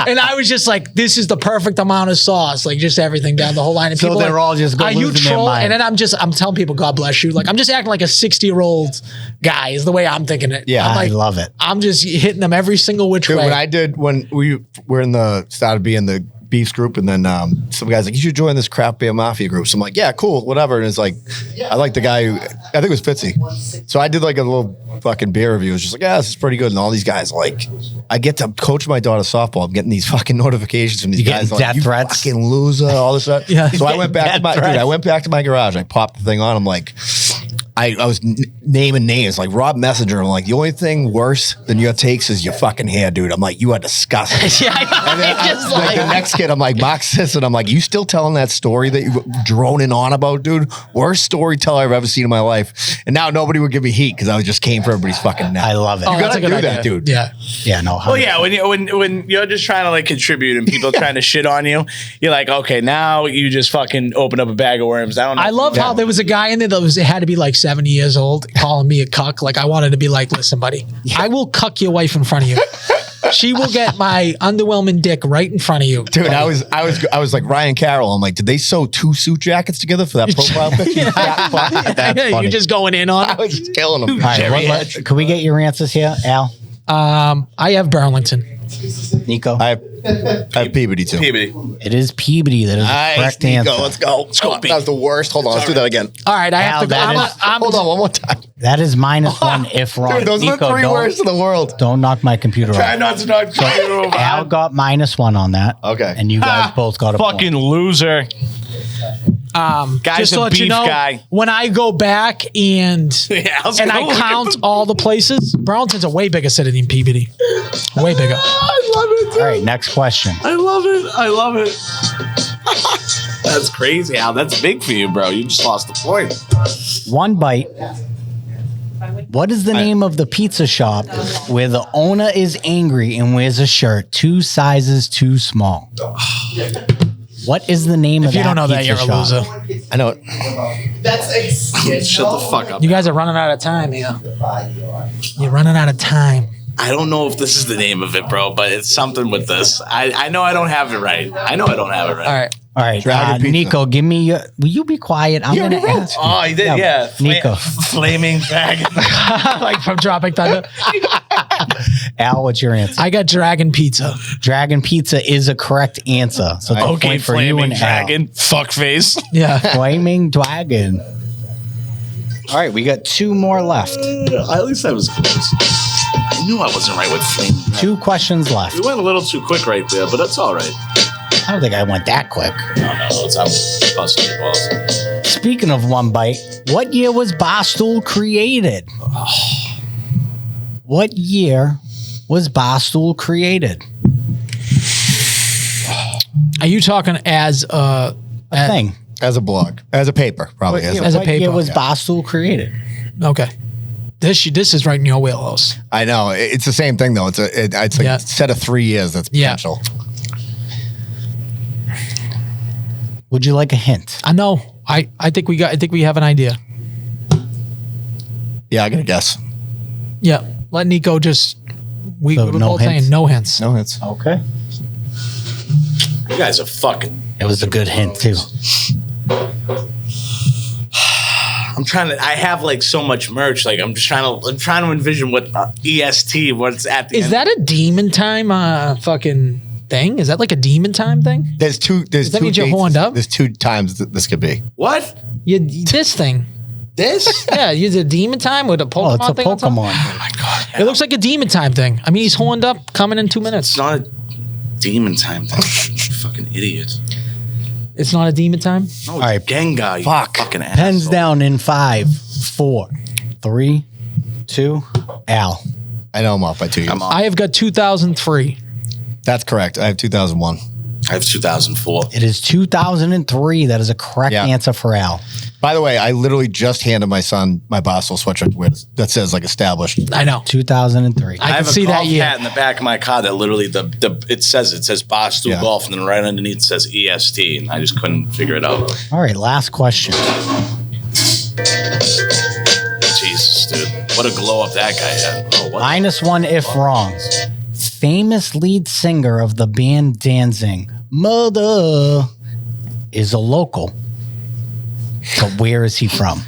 And I was just like, this is the perfect amount of sauce. Like just everything down the whole line. And So people they're like, all just are you losing their troll? mind. And then I'm telling people, God bless you. Like I'm just acting like a 60-year-old guy is the way I'm thinking it. Yeah, I'm I like, love it. I'm just hitting them every single which Dude, way. when we were started being the beefs group, and then some guys like, you should join this craft beer mafia group. So I'm like, yeah, cool, whatever. And it's like, I like the guy who, I think it was Fitzy. So I did like a little fucking beer review. It was just like, yeah, this is pretty good. And all these guys, like, I get to coach my daughter softball. I'm getting these fucking notifications from these guys like, death you threats? fucking loser, all this stuff. Yeah. So I went back to my garage. I popped the thing on. I'm like, I was naming names like Rob Messenger. I'm like, the only thing worse than your takes is your fucking hair, dude. I'm like, you are disgusting. Yeah, I know. And then Just like the next kid, I'm like, Mark Sisson. I'm like, you still telling that story that you were droning on about, dude? Worst storyteller I've ever seen in my life. And now nobody would give me heat because I just came for everybody's fucking neck. I love it. You that's gotta a good do that, idea. dude. Yeah. Yeah, no. Well, yeah, when you're just trying to like contribute and people trying to shit on you, you're like, okay, now you just fucking open up a bag of worms. I don't know. I love how there was a guy in there that had to be like 70 years old calling me a cuck. Like I wanted to be like, listen, buddy, I will cuck your wife in front of you. She will get my underwhelming dick right in front of you. Dude, I was like Ryan Carroll. I'm like, did they sew 2 suit jackets together for that profile picture? That's funny. You're just going in on I it. was just killing them. All right, can we get your answers here, Al? I have Burlington. Nico? I have Peabody too. Peabody. It is Peabody. That is the correct answer. Let's go. That was the worst. Hold on, let's do that again. All right, I have to go. Hold on, one more time. That is -1 if wrong. Dude, those are the 3 worst in the world. Don't knock my computer Try off. not to knock you over. Al got -1 on that. Okay. And you guys both got a Fucking point. loser. Guy's just to a let you beef know, guy. when I go back and I count all the places, Burlington's a way bigger city than Peabody. Way bigger. I love it. All right, next question. I love it. I love it. That's crazy, Al. That's big for you, bro. You just lost the point. One bite. What is the name of the pizza shop where the owner is angry and wears a shirt 2 sizes too small? What is the name of If you that don't know that, pizza you're a shop? loser. I know it. Shut the fuck up. You guys are running out of time here. You're running out of time. I don't know if this is the name of it, bro, but it's something with this. I know I don't have it right. I know I don't have it right. All right. All right, Dragon pizza. Nico, give me your. Will you be quiet? I'm going to ask. You. Oh, he did, yeah. Nico. Flaming dragon. Like from Tropic Thunder. Al, what's your answer? I got Dragon Pizza. Dragon Pizza is a correct answer. So the Okay, point for you flaming and dragon. Fuckface. Yeah. Al. Flaming Dragon. All right, we got 2 more left. At least I was close. I knew I wasn't right with flaming dragon. 2 questions left. We went a little too quick right there, but that's all right. I don't think I went that quick. No, it's how busting your balls. Speaking of one bite, what year was Barstool created? What year was Barstool created? Are you talking as A thing. As a blog. As a paper, probably. As a What year paper, was yeah. Barstool created? Okay. This is right in your wheelhouse. I know. It's the same thing, though. It's like Yeah. a set of 3 years that's Yeah. potential. Would you like a hint? I know. I think we have an idea. Yeah, I got to guess. Yeah. Let Nico just. We're So no both hints? saying no hints. No hints. Okay. You guys are fucking. It was a good hint, too. I'm trying to. I have like so much merch. Like I'm trying to envision what EST. What's at the Is end. that a demon time fucking thing? Is that like a demon time thing? There's two. There's Does that two mean you're dates. horned up? There's 2 times this could be. What? This thing. This? Yeah, you did demon time with a Pokemon Oh, it's a thing on top? Pokemon. Oh my god! It looks like a demon time thing. I mean, he's horned up, coming in 2 minutes. It's not a demon time thing. fucking idiot. It's not a demon time? No, all right, Gengar, you fucking asshole. Pens down in 5, 4, 3, 2. Al. I know I'm off by 2 years. I have got 2003. That's correct. I have 2001. I have 2004. It is 2003. That is a correct answer for Al. By the way, I literally just handed my son my Boston sweatshirt that says like established. I know. 2003. I can have see a that golf year. hat in the back of my car that literally it says Barstool Golf, and then right underneath it says EST, and I just couldn't figure it out. All right, last question. Jesus, dude. What a glow up that guy had. Oh, what? -1 if wrong. Famous lead singer of the band Danzig, Mother, is a local. But where is he from?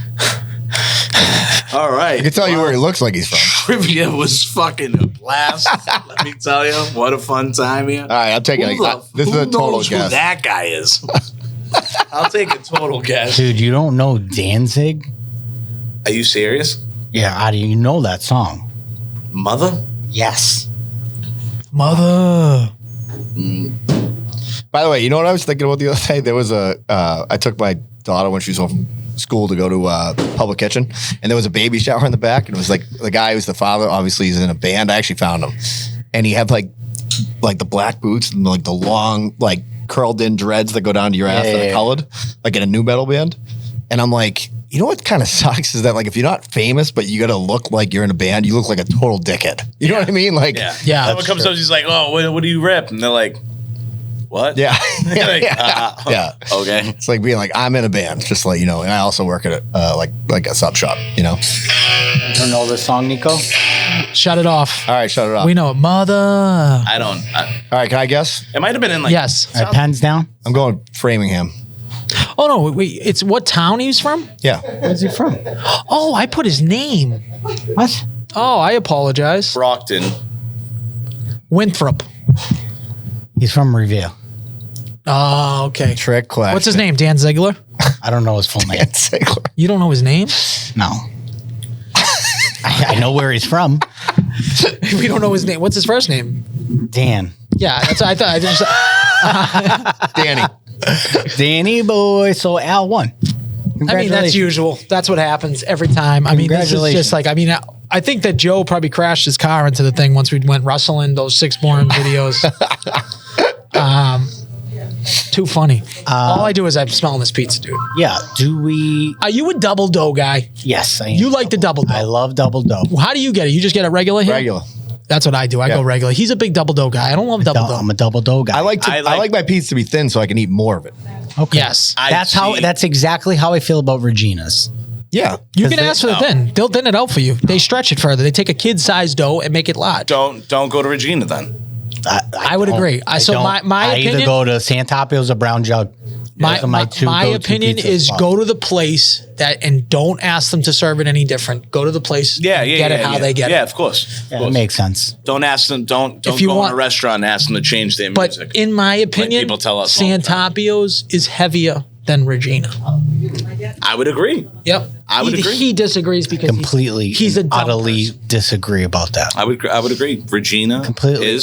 All right. I can tell you where he looks like he's from. Trivia was fucking a blast. Let me tell you, what a fun time here. All right, I'm taking this is a total guess. Who that guy is? I'll take a total guess. Dude, you don't know Danzig? Are you serious? Yeah, how do you know that song? Mother? Yes. Mother. By the way, you know what I was thinking about the other day? There was I took my daughter when she was home from school to go to public kitchen, and there was a baby shower in the back, and it was like the guy who's the father, obviously he's in a band. I actually found him, and he had like the black boots and like the long like curled in dreads that go down to your ass that are colored, like in a new metal band. And I'm like, you know what kind of sucks is that like if you're not famous but you got to look like you're in a band, you look like a total dickhead. You know what I mean? Like yeah. Someone comes up, he's like, "Oh, what do you rip?" And they're like, "What?" Yeah. Like, yeah. Okay. It's like being like, I'm in a band, just to let you know. And I also work at like a sub shop, you know. You don't know this song, Nico? Shut it off. All right, shut it off. We know it. Mother. I don't. All right, can I guess? It might have been in like. Yes. All right, pens down. I'm going Framingham. Oh, no. Wait. It's what town he's from? Yeah. Where's he from? Oh, I put his name. What? Oh, I apologize. Brockton. Winthrop. He's from Revere. Oh, okay. Trick question. What's his name? Dan Ziegler? I don't know his full name. Dan Ziegler. You don't know his name? No. I know where he's from. We don't know his name. What's his first name? Dan. Yeah, that's what I thought. I just Danny. Danny boy. So Al won. I mean, that's usual. That's what happens every time. I mean, this is just like, I mean, I think that Joe probably crashed his car into the thing once we went rustling those 6 Born videos. Too funny. All I do is I'm smelling this pizza, dude. Yeah. Do we? Are you a double dough guy? Yes, I am. You like the double dough? I love double dough. How do you get it? You just get it regular here? Regular. That's what I do. I go regular. He's a big double dough guy. I don't love double dough. I'm a double dough guy. I like my pizza to be thin so I can eat more of it. Okay. Yes. That's exactly how I feel about Regina's. Yeah. You can ask for the thin. They'll thin it out for you. They stretch it further. They take a kid-sized dough and make it large. Don't go to Regina then. I would agree. My I opinion, either go to Santapio's or Brown Jug. My two opinion pizza is spots. go to the place and don't ask them to serve it any different. Go to the place. Get it how they get it. Yeah, of course. Yeah, it makes sense. Don't ask them. Don't If you go want- in a restaurant and ask them to change their But music. in my opinion, people tell us all the time. Santapio's is heavier than Regina. I would agree. Yep. I would agree. He disagrees because Completely, he's a dumb utterly person. disagree about that. I would agree. Regina Completely.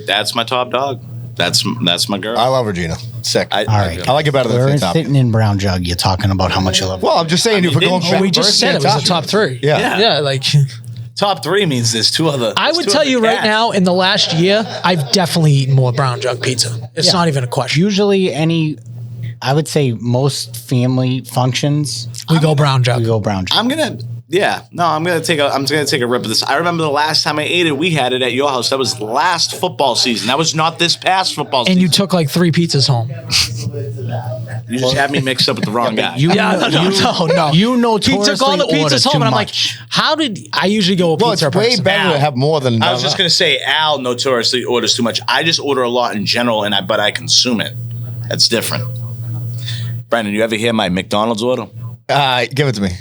that's my top dog. That's my girl. I love Regina. Sick. All right. I like it better than We're Santapio. sitting in Brown Jug. You're talking about how much you love. Well, I'm just saying, if we're going We just said it was the top 3. Yeah. Yeah, like Top 3 means there's 2 other. I would tell you right now, in the last year, I've definitely eaten more Brown Jug pizza. It's not even a question. Usually, I would say most family functions, We go Brown Jug. we go Brown Jug. I'm gonna take a rip of this. I remember the last time I ate it, we had it at your house. That was last football season. That was not this past football season. And you took like 3 pizzas home. You just had me mixed up with the wrong guy. No. You He took all the pizzas home, and I'm like, how did I usually go with Well, pizza? it's way person. better to have more than. I was just gonna say Al notoriously orders too much. I just order a lot in general, but I consume it. That's different. Brandon, you ever hear my McDonald's order? Give it to me.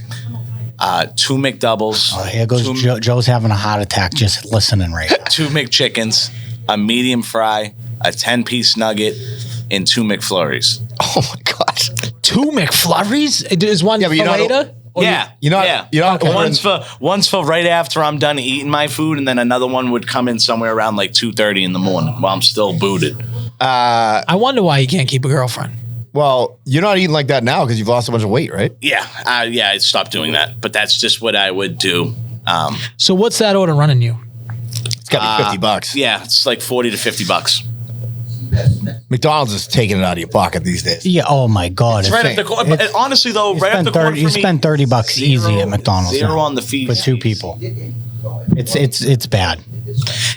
2 McDoubles. Oh, here goes Joe's having a heart attack just listening right now. 2 McChickens, a medium fry, a 10-piece nugget, and 2 McFlurries. Oh my god. 2 McFlurries? Is one for later? One's for right after I'm done eating my food, and then another one would come in somewhere around like 2:30 in the morning while I'm still booted. I wonder why you can't keep a girlfriend. Well, you're not eating like that now because you've lost a bunch of weight, right? Yeah. I stopped doing that. But that's just what I would do. So what's that order running you? It's got to be $50. Yeah, it's like $40 to $50. McDonald's is taking it out of your pocket these days. Yeah. Oh my God. It's right up the corner. Honestly, though, right up the corner. You spend $30 easy at McDonald's. Zero on the fees for 2 people. It's bad.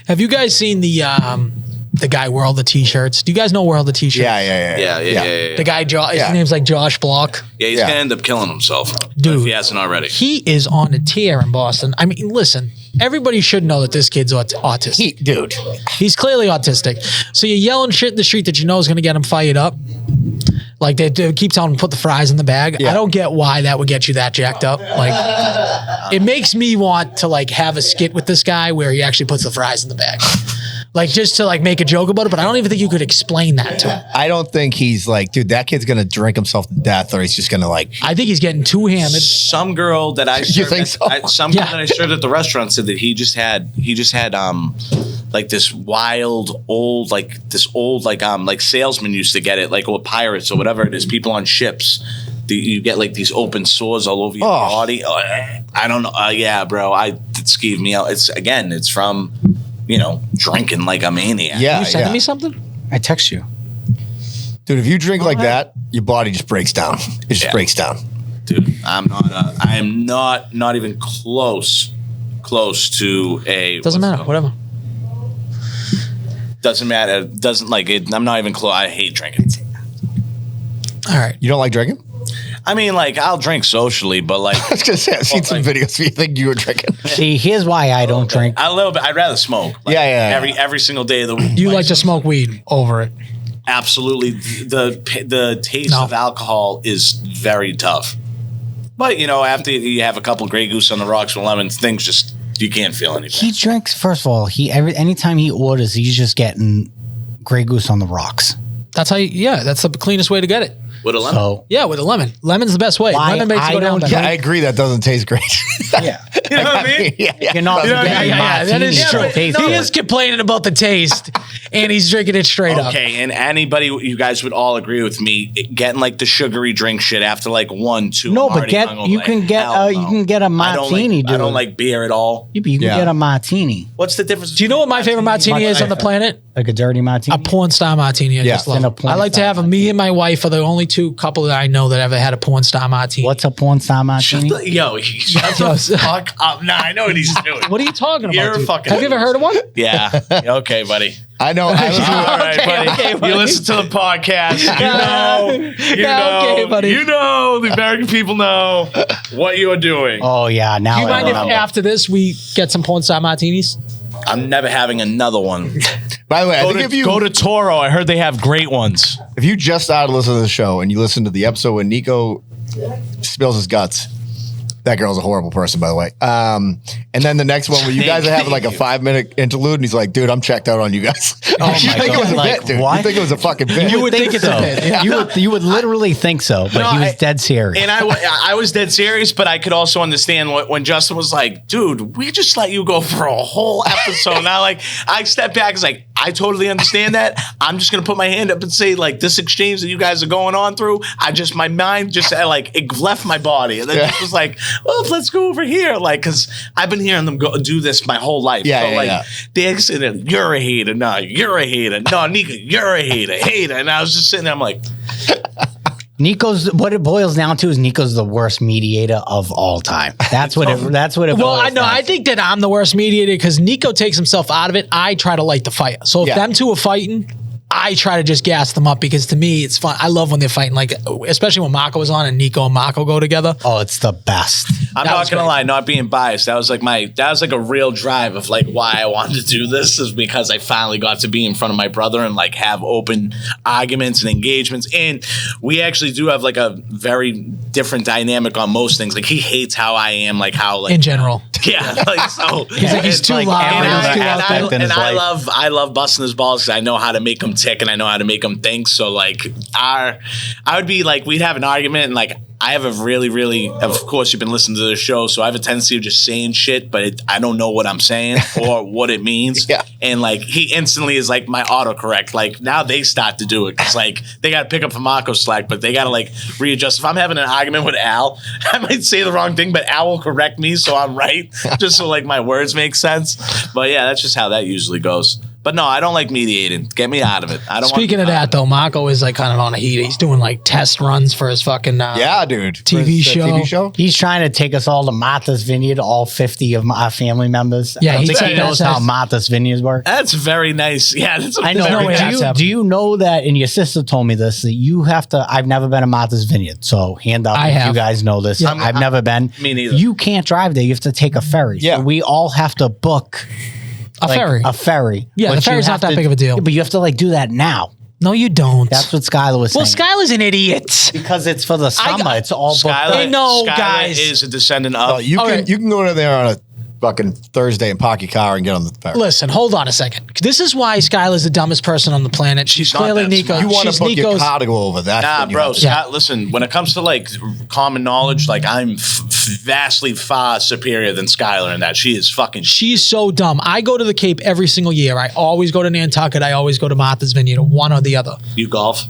Have you guys seen the guy wear all the t-shirts? Do you guys know where all the t-shirts? Yeah. The guy, his name's like Josh Block. Yeah, he's gonna end up killing himself, dude. If he hasn't already. He is on a tear in Boston. I mean, listen, everybody should know that this kid's autistic. Dude, he's clearly autistic. So you're yelling shit in the street that you know is gonna get him fired up. Like they keep telling him to put the fries in the bag. I don't get why that would get you that jacked up. Like, it makes me want to like have a skit with this guy where he actually puts the fries in the bag. Like, just to like make a joke about it, but I don't even think you could explain that to him. I don't think he's like, dude, that kid's gonna drink himself to death, or he's just gonna like. I think he's getting too hammered. Some girl that I served you think so? Some girl that I served at the restaurant said that he just had like this wild old like salesman used to get it like with pirates or whatever it is, people on ships. You get like these open sores all over your body. I don't know. Yeah, bro. It skeeved me out. It's from. Drinking like a maniac. Yeah, you sending me something? I text you. Dude, if you drink like that, your body just breaks down. It just breaks down. Dude, I am not even close to a... Doesn't matter, whatever. Doesn't matter. Doesn't like it. I'm not even close. I hate drinking. All right. You don't like drinking? I mean, like, I'll drink socially, but like... I was going to say, I've seen some videos where you think you were drinking. See, here's why I don't drink. A little bit. I'd rather smoke. Like, Every single day of the week. You like to smoke weed over it? Absolutely. The taste of alcohol is very tough. But, after you have a couple Grey Goose on the rocks with lemons, things just... You can't feel anything. He drinks, first of all, anytime he orders, he's just getting Grey Goose on the rocks. That's how that's the cleanest way to get it. With a lemon? With a lemon. Lemon's the best way. Lemon makes it go down better. Yeah, I agree that doesn't taste great. Yeah. You know what I mean? You're not getting that is true. He is complaining about the taste, and he's drinking it straight up. Okay, and anybody, you guys would all agree with me, getting like the sugary drink shit after like 1, 2. No, but you can get a martini, dude. I don't like beer at all. You can get a martini. What's the difference? Do you know what my favorite martini is on the planet? Like a dirty martini? A porn star martini. I just love it. I like to have me and my wife are the only 2 couple that I know that ever had a porn star martini. What's a porn star martini? Shut the fuck up. Nah, I know what he's doing. What are you talking about? You're fucking. Have you ever heard of one? Yeah. Okay, buddy. I know. All right, buddy. Okay, you listen to the podcast. You know, the American people know what you are doing. Oh, yeah. Now do you mind if after this we get some porn star martinis? I'm never having another one. By the way, I think if you go to Toro, I heard they have great ones. If you just started listening to the show and you listen to the episode when Nico spills his guts, that girl's a horrible person, by the way. And then the next one where you guys are having like a 5-minute interlude, and he's like, "Dude, I'm checked out on you guys." Oh you think it was a bit, dude? What? You think it was a fucking bit? You would think it's a bit. Yeah. You would literally think so, but he was dead serious. And I was dead serious, but I could also understand when Justin was like, "Dude, we just let you go for a whole episode." Now, like, I stepped back. It's like, I totally understand that. I'm just gonna put my hand up and say, like, this exchange that you guys are going on through, my mind just like it left my body, and then it was like, well, let's go over here, like, because I've been hearing them do this my whole life. They said, "You're a hater." No, you're a hater. No, Nico, you're a hater. And I was just sitting there, I'm like, what it boils down to is Nico's the worst mediator of all time. That's what it. Well, I think that I'm the worst mediator because Nico takes himself out of it. I try to light the fire. So if them 2 are fighting, I try to just gas them up because to me it's fun. I love when they're fighting, like especially when Mako was on and Nico and Mako go together. Oh, it's the best. I'm not gonna lie, not being biased. That was like a real drive of like why I wanted to do this is because I finally got to be in front of my brother and like have open arguments and engagements. And we actually do have like a very different dynamic on most things. Like he hates how I am, like how like in general. Yeah, like so. He's like, he's it's too loud. I love busting his balls because I know how to make him tick and I know how to make him think. So like, I would be like, we'd have an argument and like, I have a really, of course, you've been listening to the show, so I have a tendency of just saying shit, but I don't know what I'm saying or what it means. Yeah. And like, he instantly is like my autocorrect. Like now they start to do it. It's like they got to pick up from Marco's slack, but they got to like readjust. If I'm having an argument with Al, I might say the wrong thing, but Al will correct me so I'm right, just so like my words make sense. But yeah, that's just how that usually goes. But no, I don't like mediating. Get me out of it. I don't. Speaking of that, though, Marco is like kind of on a heat. He's doing like test runs for his fucking dude TV show. He's trying to take us all to Martha's Vineyard, all 50 of our family members. Yeah, I think he knows how Martha's Vineyards work. That's very nice. Yeah, that's I know. Do you know that? And your sister told me this. That you have to. I've never been to Martha's Vineyard, so hand up if you guys know this. Yeah. I've never been. Me neither. You can't drive there. You have to take a ferry. Yeah, so we all have to book. A ferry. A ferry. Yeah, the ferry's not that big of a deal. But you have to like do that now. No, you don't. That's what Skylar was saying. Well, Skylar's an idiot. Because it's for the summer. It's all booked up. Skylar guys. is a descendant of. You can go in there on a fucking Thursday and park your car and get on the ferry. Listen, hold on a second. This is why Skylar's the dumbest person on the planet. She's not clearly that Nico. smart. You want to book your Nico's car to go over that? Nah, bro. Scott, listen. When it comes to like common knowledge, like I'm vastly far superior than Skylar in that. She is fucking. She's so dumb. I go to the Cape every single year. I always go to Nantucket. I always go to Martha's Vineyard, one or the other. You golf?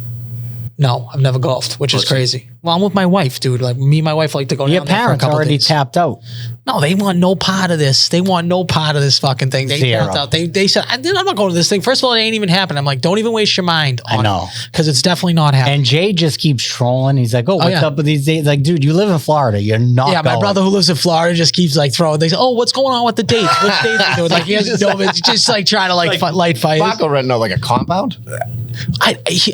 No, I've never golfed, which is crazy. Well, I'm with my wife, dude. Like me and my wife like to go. Your down there for a parents couple already days. tapped out. No, they want no part of this. They want no part of this fucking thing. They Zero. tapped out. They said, I'm not going to this thing. First of all, it ain't even happening. I'm like, don't even waste your mind on I know. because it's definitely not happening. And Jay just keeps trolling. He's like, what's up with these dates? Like, dude, you live in Florida. You're not Yeah, my going. brother who lives in Florida just keeps like throwing. They say, "Oh, what's going on with the dates? Which dates are doing?" Like he has no, it's just like trying to like light fires. Marco renting out like a compound.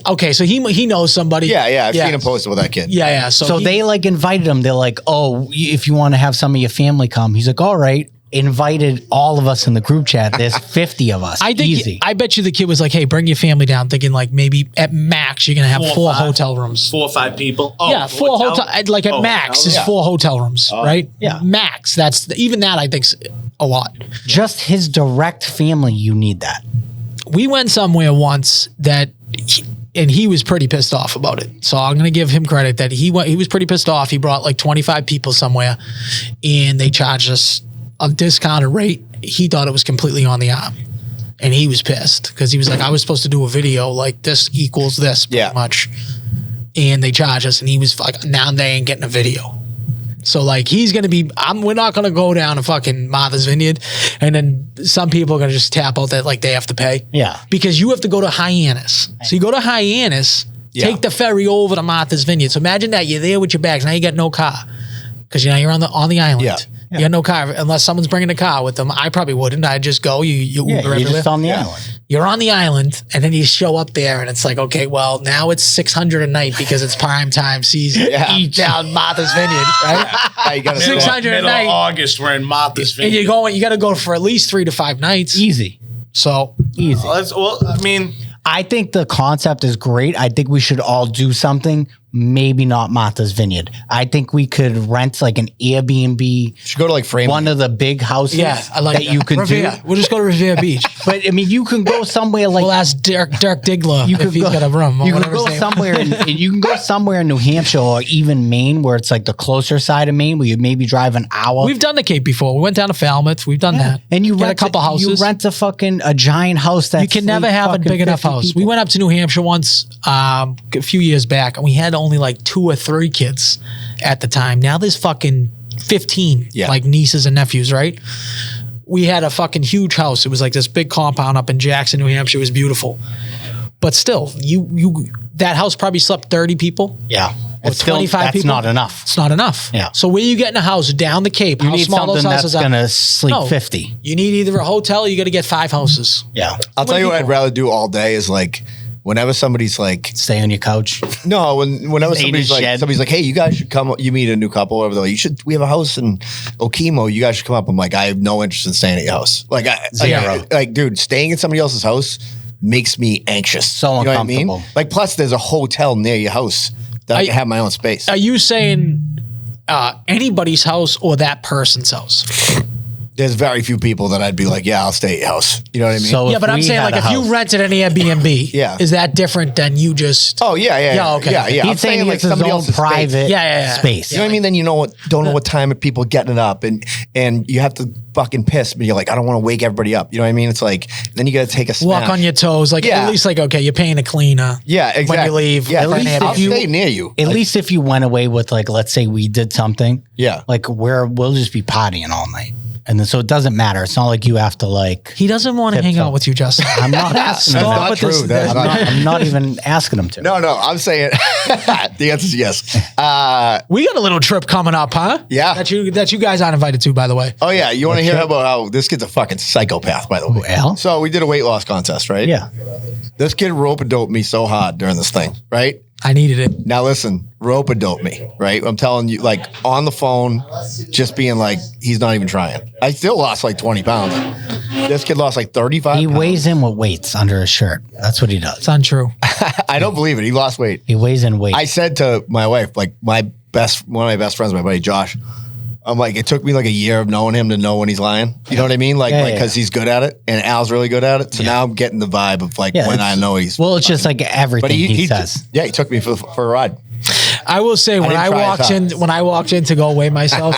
Okay, so he knows somebody. Yeah, I've seen him posted with that kid. Yeah. So they like invited him. They're like, oh, if you want to have some of your family come. He's like, all right. Invited all of us in the group chat. There's 50 of us. I think. Easy. I bet you the kid was like, "Hey, bring your family down." Thinking like maybe at max you're gonna have 4 or 4 5. hotel rooms. 4 or 5 people. Oh, Yeah, 4 hotel. Like at max is 4 hotel rooms, right? Yeah. Max. That's even that I think's a lot. Just his direct family. You need that. We went somewhere once that. And he was pretty pissed off about it. So I'm going to give him credit that he was pretty pissed off. He brought like 25 people somewhere and they charged us a discounted rate. He thought it was completely on the arm. And he was pissed because he was like, I was supposed to do a video like this equals this pretty much. And they charged us and he was like, now they ain't getting a video. So like he's going to be, we're not going to go down to fucking Martha's Vineyard. And then some people are going to just tap out that like they have to pay. Yeah. Because you have to go to Hyannis. So you go to Hyannis, take the ferry over to Martha's Vineyard. So imagine that you're there with your bags. Now you got no car. Because you're on the island. Yeah. You got no car unless someone's bringing a car with them. I probably wouldn't. I'd just go. You Uber You're everywhere. just on the island. You're on the island, and then you show up there, and it's like, okay, well, now it's $600 a night because it's prime time season. Eat down Martha's Vineyard, right? You got $600 a night. August, we're in Martha's And Vineyard. you got to go for at least 3 to 5 nights. Easy. So easy. I think the concept is great. I think we should all do something. Maybe not Martha's Vineyard. I think we could rent like an Airbnb. Should go to like Frame. One of the big houses. Yeah, I like that you can Revere. do. We'll just go to Revere Beach. But I mean, you can go somewhere like. We'll ask Dirk Diggler if he's got a room. Or You can whatever go his name. somewhere. You can go somewhere in New Hampshire or even Maine, where it's like the closer side of Maine, where you maybe drive an hour. We've done the Cape before. We went down to Falmouth. We've done that. And you Get rent a couple houses. You rent a giant house that you can never have a big enough house. We went up to New Hampshire once a few years back, and we had only like 2 or 3 kids at the time. Now there's fucking 15, like nieces and nephews, right? We had a fucking huge house. It was like this big compound up in Jackson, New Hampshire. It was beautiful. But still, that house probably slept 30 people. Yeah. Or 25 people. That's not enough. It's not enough. Yeah. So where you getting a house down the Cape? You how need small those something houses that's are? going to sleep 50. You need either a hotel or you got to get 5 houses. Yeah. I'll tell you what I'd rather do all day is like whenever somebody's like stay on your couch. No, whenever somebody's like, hey, you guys should come. You meet a new couple, or whatever. We have a house in Okemo. You guys should come up. I'm like, I have no interest in staying at your house. Like Zero. Like, dude, staying at somebody else's house makes me anxious. So you know what I mean? uncomfortable. Like, plus there's a hotel near your house that I can have my own space. Are you saying anybody's house or that person's house? there's very few people that I'd be like, yeah, I'll stay at your house. You know what I mean? So Yeah, but I'm saying like if you rented an Airbnb, Yeah. is that different than you just? Oh yeah. Okay. Yeah. I'm He's saying like it's his somebody own else's private Yeah. space. You know what I mean? Then you don't know what time people getting up, and you have to fucking piss, but you're like, I don't want to wake everybody up. You know what I mean? It's like then you got to take a Walk smash. on your toes, like Yeah. at least like okay, you're paying a cleaner. Yeah, exactly. When you leave, yeah, at least I'll if you stay near you. At least if you went away with like, let's say we did something. Yeah. Like we'll just be partying all night. And then, so it doesn't matter. It's not like you have to like. He doesn't want to hang out with you, Justin. I'm not asking him. That's not true. That's not- I'm not even asking him to. No, I'm saying the answer is yes. We got a little trip coming up, huh? Yeah. That you guys aren't invited to, by the way. Oh yeah, you want to hear about how this kid's a fucking psychopath, by the way. Well? So we did a weight loss contest, right? Yeah. This kid rope-a-doped me so hard during this thing, right? I needed it. Now listen, rope-a-dope me, right? I'm telling you, like on the phone, just being like, he's not even trying. I still lost like 20 pounds. This kid lost like 35 He pounds. weighs in with weights under his shirt. That's what he does. It's untrue. I don't believe it. He lost weight. He weighs in weight. I said to my wife, like one of my best friends, my buddy Josh, I'm like, it took me like a year of knowing him to know when he's lying. You know what I mean? Like, because he's good at it, and Al's really good at it. So now I'm getting the vibe of like when I know he's. Well, it's just like everything he says. Yeah, he took me for a ride. I will say when I walked in to go weigh myself,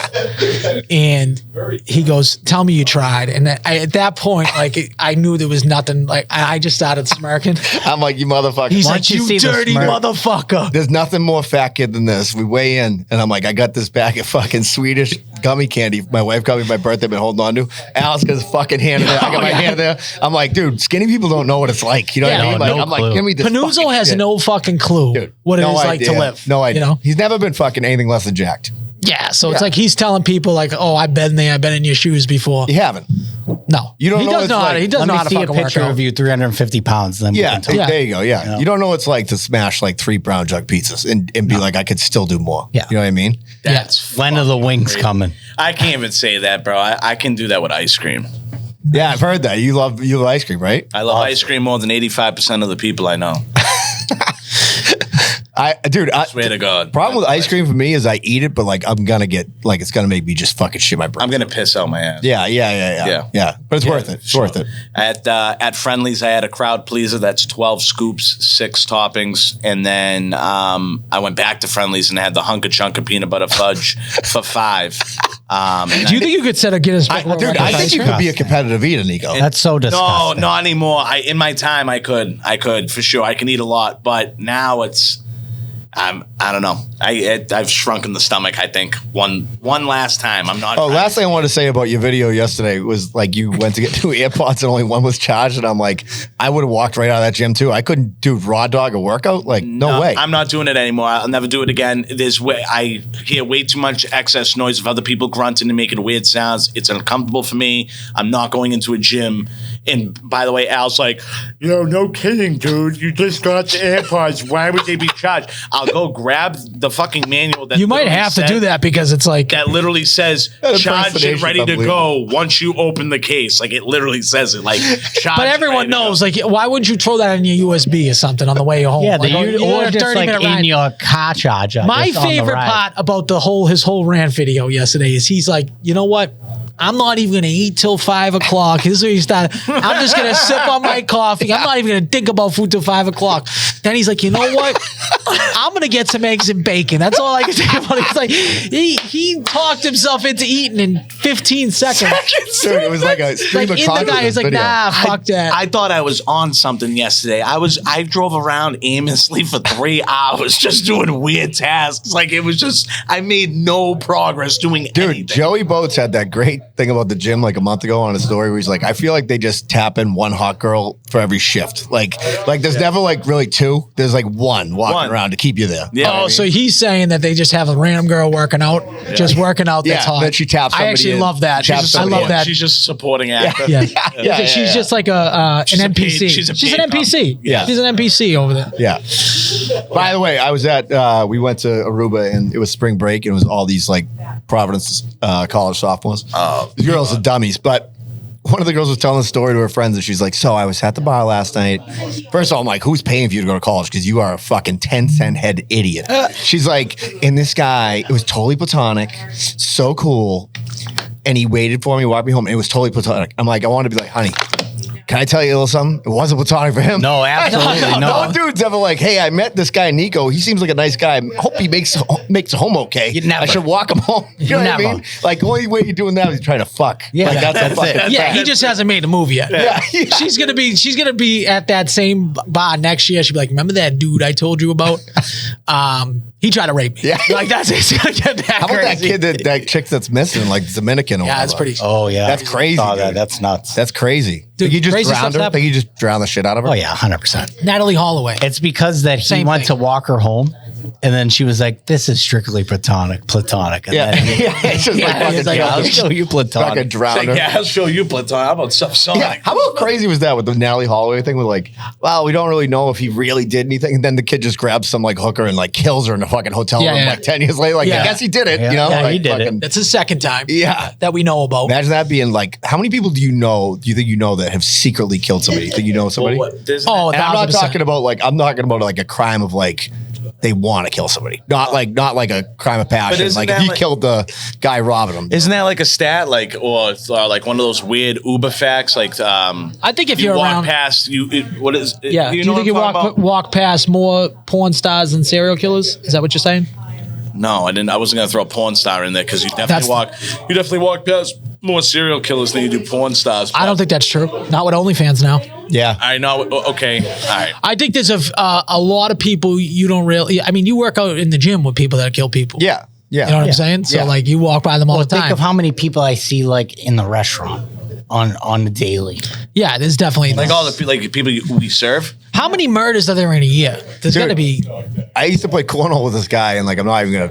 and he goes, "Tell me you tried," and at that point, like I knew there was nothing. Like I just started smirking. I'm like, you motherfucker. He's like, you dirty motherfucker. There's nothing more fat kid than this. We weigh in, and I'm like, I got this bag of fucking Swedish gummy candy. My wife got me my birthday. I've been holding on to. Alice got his fucking hand in there. I got my hand there. I'm like, dude, skinny people don't know what it's like. You know what I mean? Like, I'm like, give me this. Panuzzo has shit. no fucking clue what it is like to live. No idea. You know? He's never been fucking anything less than jacked. Yeah, so it's like he's telling people like, "Oh, I've been there. I've been in your shoes before." You haven't. No, you don't he know. Does know how to, he doesn't know how to fucking see a picture work out. of you, 350 pounds. Then there you go. Yeah, you don't know what it's like to smash like 3 Brown Jug pizzas and be like, I could still do more. Yeah, you know what I mean? That's when are the wings coming? I can't even say that, bro. I can do that with ice cream. Yeah, I've heard that. You love ice cream, right? I love ice cream more than 85% of the people I know. I swear to God. Problem with ice cream for me is I eat it, but like I'm gonna get like it's gonna make me just fucking shit my brain. I'm gonna piss out my ass. Yeah. But it's worth it. It's worth it. At Friendly's, I had a crowd pleaser. That's 12 scoops, 6 toppings, and then I went back to Friendly's and had the Hunka Chunka peanut butter fudge for 5. Do you think you could set a Guinness Book World Record? I think you could be a competitive eater, Nico. That's so disgusting. No, not anymore. In my time, I could for sure. I can eat a lot, but now it's. I don't know. I've shrunken the stomach. I think one last time. I'm not. Oh, last thing I wanted to say about your video yesterday was like you went to get 2 AirPods and only one was charged, and I'm like, I would have walked right out of that gym too. I couldn't do raw dog a workout. Like no way. I'm not doing it anymore. I'll never do it again. I hear way too much excess noise of other people grunting and making weird sounds. It's uncomfortable for me. I'm not going into a gym. And by the way, Al's like, yo, no kidding, dude. You just got the AirPods. Why would they be charged? I'll go grab the fucking manual that you might have to do that because it's like that literally says charged and ready to go once you open the case. Like it literally says it. Like charged. But everyone knows. Like, why would you throw that in your USB or something on the way home? Yeah, like, or just like in your car charger. My favorite part about his whole rant video yesterday is he's like, you know what? I'm not even going to eat till 5 o'clock. This is where he started. I'm just going to sip on my coffee. I'm not even going to think about food till 5 o'clock. Then he's like, you know what? I'm going to get some eggs and bacon. That's all I can think about. It's like he talked himself into eating in 15 seconds. Dude, it was like a stream of consciousness. The guy is like, video. nah, fuck that. I thought I was on something yesterday. I drove around aimlessly for 3 hours just doing weird tasks. Like it was just, I made no progress doing anything. Joey Boats had that great thing about the gym like a month ago on a story where he's like, I feel like they just tap in one hot girl for every shift. Like there's never like really 2. There's like one walking around to keep you there. Yeah. So he's saying that they just have a random girl working out, just working out. That's hot. Then she taps somebody. I actually love that. I love that. She's just a supporting actor. Yeah. She's just like an NPC. She's an NPC. Yeah. She's an NPC over there. Yeah. By the way, I was we went to Aruba and it was spring break and it was all these like Providence college sophomores. The girls are dummies, but one of the girls was telling a story to her friends and she's like, so I was at the bar last night. First of all, I'm like, who's paying for you to go to college? Because you are a fucking 10-cent head idiot. She's like, and this guy, it was totally platonic, so cool. and he waited for me, walked me home, and it was totally platonic. I'm like, I want to be like, honey, can I tell you a little something? It wasn't platonic for him. No, absolutely no dude's ever like, hey, I met this guy Nico. He seems like a nice guy. I hope he makes it home okay. I should walk him home. You know what I mean? Like, the only way you're doing that is trying to fuck. Yeah, like, that's it. Yeah, he just hasn't made a move yet. Yeah. She's gonna be at that same bar next year. She'll be like, remember that dude I told you about? He tried to rape me. Yeah. Like that's How about that kid that chick that's missing, like Dominican or yeah, whatever? that's pretty. Oh yeah, that's crazy. That's nuts. That's crazy. Dude, Like, you just crazy drowned stuff her. happened. Like, you just drowned the shit out of her. Oh yeah, 100%. Natalie Holloway. It's because that he Same went thing. to walk her home, and then she was like, "This is strictly platonic." And Yeah, then it's just like he's fucking like, "I'll show you fucking platonic." drowned her. Yeah, I'll show you platonic. How about subsonic? Yeah. How about crazy was that with the Natalie Holloway thing? With like, well, we don't really know if he really did anything, and then the kid just grabs some like hooker and like kills her in a fucking hotel room Yeah. like 10 years later. Like, Yeah. I guess he did it. Yeah. You know, Yeah, like, he did it. fucking- That's the second time. Yeah. that we know about. Imagine that being like, how many people do you think you know that have secretly killed somebody? Think you know somebody? Well, what, there's- Oh, And I'm not 1,000%. talking about like a crime of like they want to kill somebody, not like a crime of passion. isn't Like that if he like- killed the guy robbing him. Isn't that like a stat, like or like one of those weird Uber facts? Like, I think if you you're walk around, past what is? yeah. Do you know think you what I'm talking about? walk past more porn stars than serial killers? Is that what you're saying? No, I didn't. I wasn't gonna throw a porn star in there because you definitely walk past more serial killers than you do porn stars. I don't think that's true. Not with OnlyFans now. Yeah. I know. Okay, all right. I think there's a lot of people you don't really. I mean, you work out in the gym with people that kill people. Yeah. Yeah. You know what I'm saying? So Yeah. like you walk by them all the Think time. of how many people I see like in the restaurant on the daily. Yeah, there's definitely Like all the people we serve. How many murders are there in a year? There's got to be. I used to play cornhole with this guy, and like I'm not even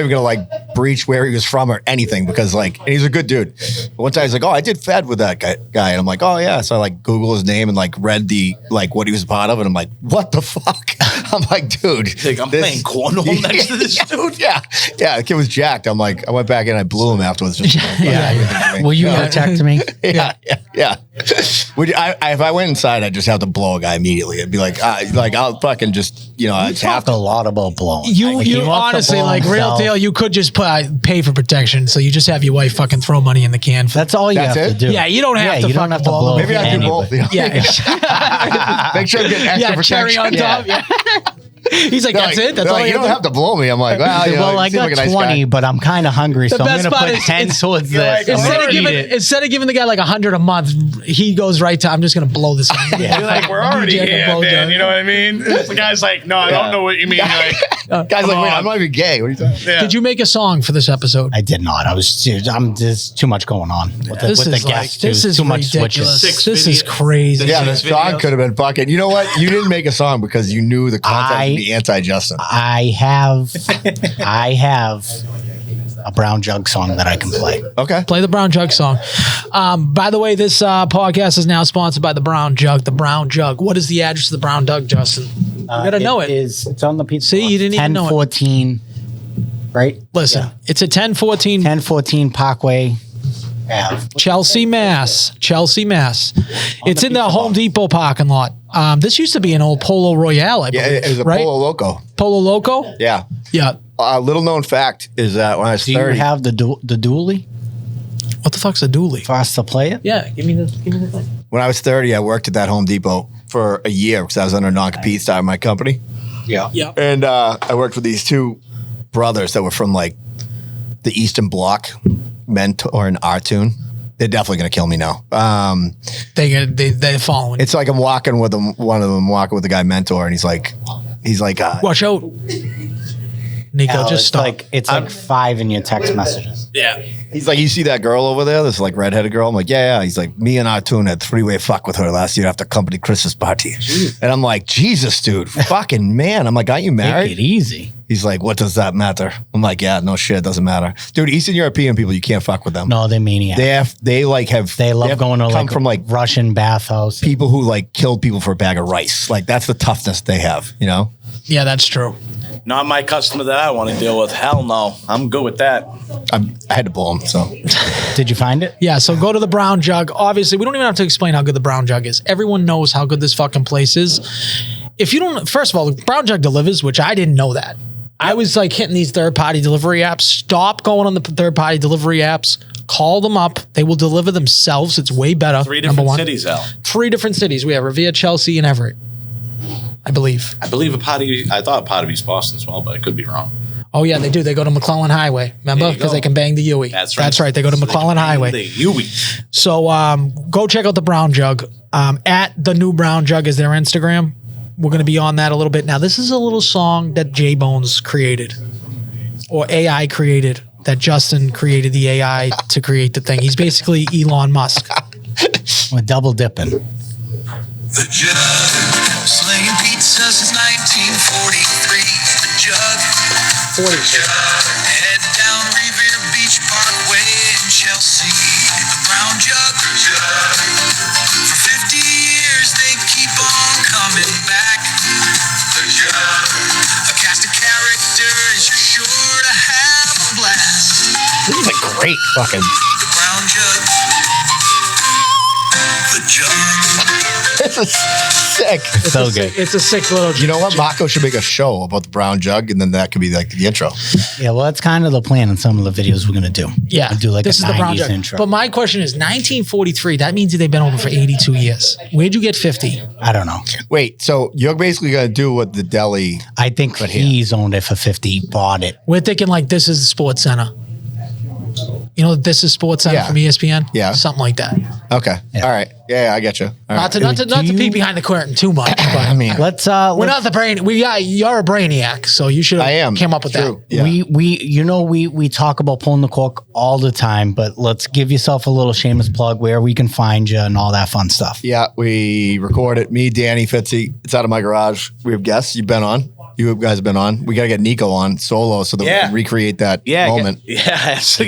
gonna like breach where he was from or anything because like and he's a good dude. But one time he's like, "Oh, I did Fed with that guy," and I'm like, "Oh yeah." So I like Google his name and like read the like what he was a part of, and I'm like, "What the fuck?" I'm like, "Dude, Like I'm playing cornhole next to this dude." Yeah, the kid was jacked. I'm like, I went back and I blew him afterwards. Just Will you protect me? Yeah. Would you, if I went inside, I'd just have to blow a guy immediately. It'd be like I'll fucking just I'd have Talk a to. lot about blowing. You Like, he wants to honestly blow like real himself. deal. You could just pay for protection, so you just have your wife fucking throw money in the can. That's all you That's have it? to do. Yeah, you don't have to You don't fucking have to blow blow. them. Maybe I do both. anybody. Yeah, Make sure I'm getting extra yeah, cherry protection. on top. Yeah. He's like, They're that's like- it. That's they're all like, you you don't have to blow me. I'm like, well, you know, Well, you I seem got like a nice 20, guy. but I'm kind of hungry, so I'm best going to part put is 10 towards this. like, and then eat it. Instead of giving the guy like 100 a month, he goes right to I'm just gonna blow this guy. You're like, we're already DJ here, blow man. job. You know what I mean? The guy's like, no, I don't know what you mean. Like, Guy's like, wait, on. I'm not even gay. What are you talking? yeah. Did you make a song for this episode? I did not. There's too much going on with the, This with the is like guests. this too is much ridiculous. switches. This is crazy. Yeah, the This song video. could have been fucking. You know what? You didn't make a song because you knew the content would be anti-Justin. I have a Brown Jug song that I can play. Okay. Play the Brown Jug song. By the way, this podcast is now sponsored by the Brown Jug. The Brown Jug. What is the address of the Brown Jug, Justin? You gotta know it. It's on the pizza. See, you didn't even know it. 1014, right? Listen, it's a 1014 1014 Parkway Ave. Chelsea, Mass. It's in the Home Depot parking lot. This used to be an old Polo Royale, I Yeah, believe. it was a right? Polo Loco. Polo Loco? Yeah. Yeah. Little known fact is that when I was Do you 30, have the dually What the fuck's a dually? for us to play it? Yeah, give me the thing. when I was 30, I worked at that Home Depot for a year because I was under non-compete starting my company. Yeah. Yeah. And I worked with these two brothers that were from like the Eastern Bloc, Mentor and Artune. They're definitely going to kill me now. They're following. It's like I'm walking with them, one of them walking with the guy Mentor, and he's like, Watch out. Nico, Al, just it's stop. like it's like 5 in your text messages. Yeah. he's like, you see that girl over there? This like redheaded girl? I'm like, yeah. He's like, me and Artune had 3-way fuck with her last year after company Christmas party. And I'm like, Jesus, dude, fucking man. I'm like, aren't you married? Take it easy. He's like, what does that matter? I'm like, yeah, no shit, doesn't matter. Dude, Eastern European people, you can't fuck with them. No, they're maniacs. They love going to come like from like Russian bathhouse. people who like killed people for a bag of rice. Like that's the toughness they have, you know? Yeah, that's true. Not my customer that I want to deal with. Hell no. I'm good with that. I had to pull him, so. Did you find it? Yeah, so go to the Brown Jug. Obviously, we don't even have to explain how good the Brown Jug is. Everyone knows how good this fucking place is. If you don't, first of all, the Brown Jug delivers, which I didn't know that. I was like hitting these third-party delivery apps. Stop going on the third-party delivery apps. Call them up. They will deliver themselves. It's way better. 3 different cities, Al. 3 different cities. We have Revere, Chelsea, and Everett, I believe. I thought a part of East Boston as well, but I could be wrong. Oh, yeah, they do. They go to McClellan Highway, remember? Because they can bang the Yui. That's right. That's right. They go to McClellan Highway. The Yui. So go check out the Brown Jug. At the new Brown Jug is their Instagram. We're going to be on that a little bit. Now, this is a little song that J-Bones created, or AI created, that Justin created the AI to create the thing. He's basically Elon Musk. We're double dipping. The Jug, slinging pizza since 1943. The Jug, 40. head down Revere Beach Parkway in Chelsea. The Brown Jug, for 50 years they keep on coming back. The Jug, a cast of characters you're sure to have a blast. This is a great fucking. The Brown Jug, the Jug. This is sick. It's so good. It's a sick little. You know what? Mako should make a show about the Brown Jug, and then that could be like the intro. Yeah, well, that's kind of the plan in some of the videos we're going to do. Yeah. We'll do like this a is the Brown 90s Jug. intro. But my question is 1943. That means that they've been over for 82 years. Where'd you get 50? I don't know. Wait, so you're basically going to do what the deli. I think he's owned it for 50, bought it. We're thinking like this is the Sports Center. You know, this is Sports Center from ESPN? Yeah. Something like that. Okay. All right. Yeah, I get you. All Not right. to peek behind the curtain too much. But I mean, Let's we're not the brain. You're a brainiac, so you should have came up with True. that. Yeah. we talk about pulling the cork all the time, but let's give yourself a little shameless plug where we can find you and all that fun stuff. Yeah, we record it. Me, Danny, Fitzy. It's out of my garage. We have guests. You've been on. You guys have been on. We got to get Nico on solo so that we can recreate that moment. That's.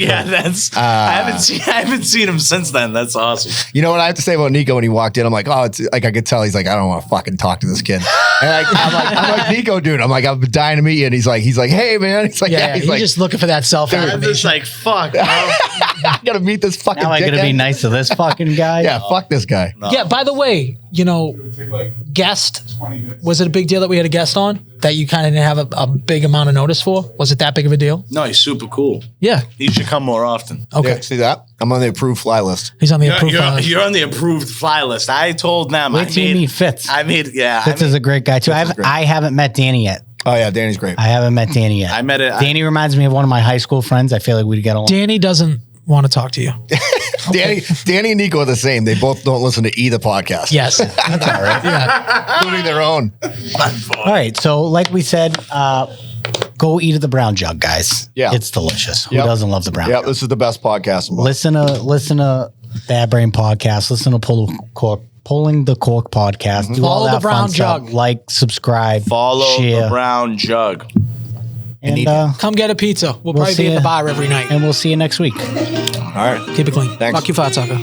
I haven't seen him since then. That's awesome. You know what I have to say about Nico when he walked in? I'm like, oh, it's like I could tell he's like, I don't want to fucking talk to this kid. And I'm like, Nico, dude. I'm like, I've been dying to meet you. And he's like, hey, man. He's like, He's like, just looking for that selfie. I'm just like, fuck, bro. I gotta meet this fucking. Now I got to be nice to this fucking guy. Yeah, fuck this guy. No. Yeah, by the way, guest, was it a big deal that we had a guest on that you kind of didn't have a big amount of notice for? Was it that big of a deal? No, he's super cool. Yeah. He should come more often. Okay. Yeah, see that? I'm on the approved fly list. He's on the approved list. You're on the approved fly list. I told them. Wait till you meet Fitz. Fitz is a great guy too. I haven't met Danny yet. Oh yeah, Danny's great. I haven't met Danny yet. I met it. Danny reminds me of one of my high school friends. I feel like we'd get along. Danny doesn't want to talk to you. Danny and Nico are the same. They both don't listen to either podcast. Yes. That's all right. Yeah. Including their own. All right. So like we said, go eat at the Brown Jug, guys. Yeah. It's delicious. Who doesn't love the Brown Yeah, Jug? this is the best podcast. Listen to Bad Brain Podcast. Listen to Pulling the Cork podcast. Mm-hmm. Do all Follow that the Brown fun stuff. Jug. Like, subscribe, Follow share. the Brown Jug. And Come get a pizza. We'll probably see be in ya. the bar every night. and we'll see you next week. All right. Keep it clean. Thanks. Fuck you, fat sucker.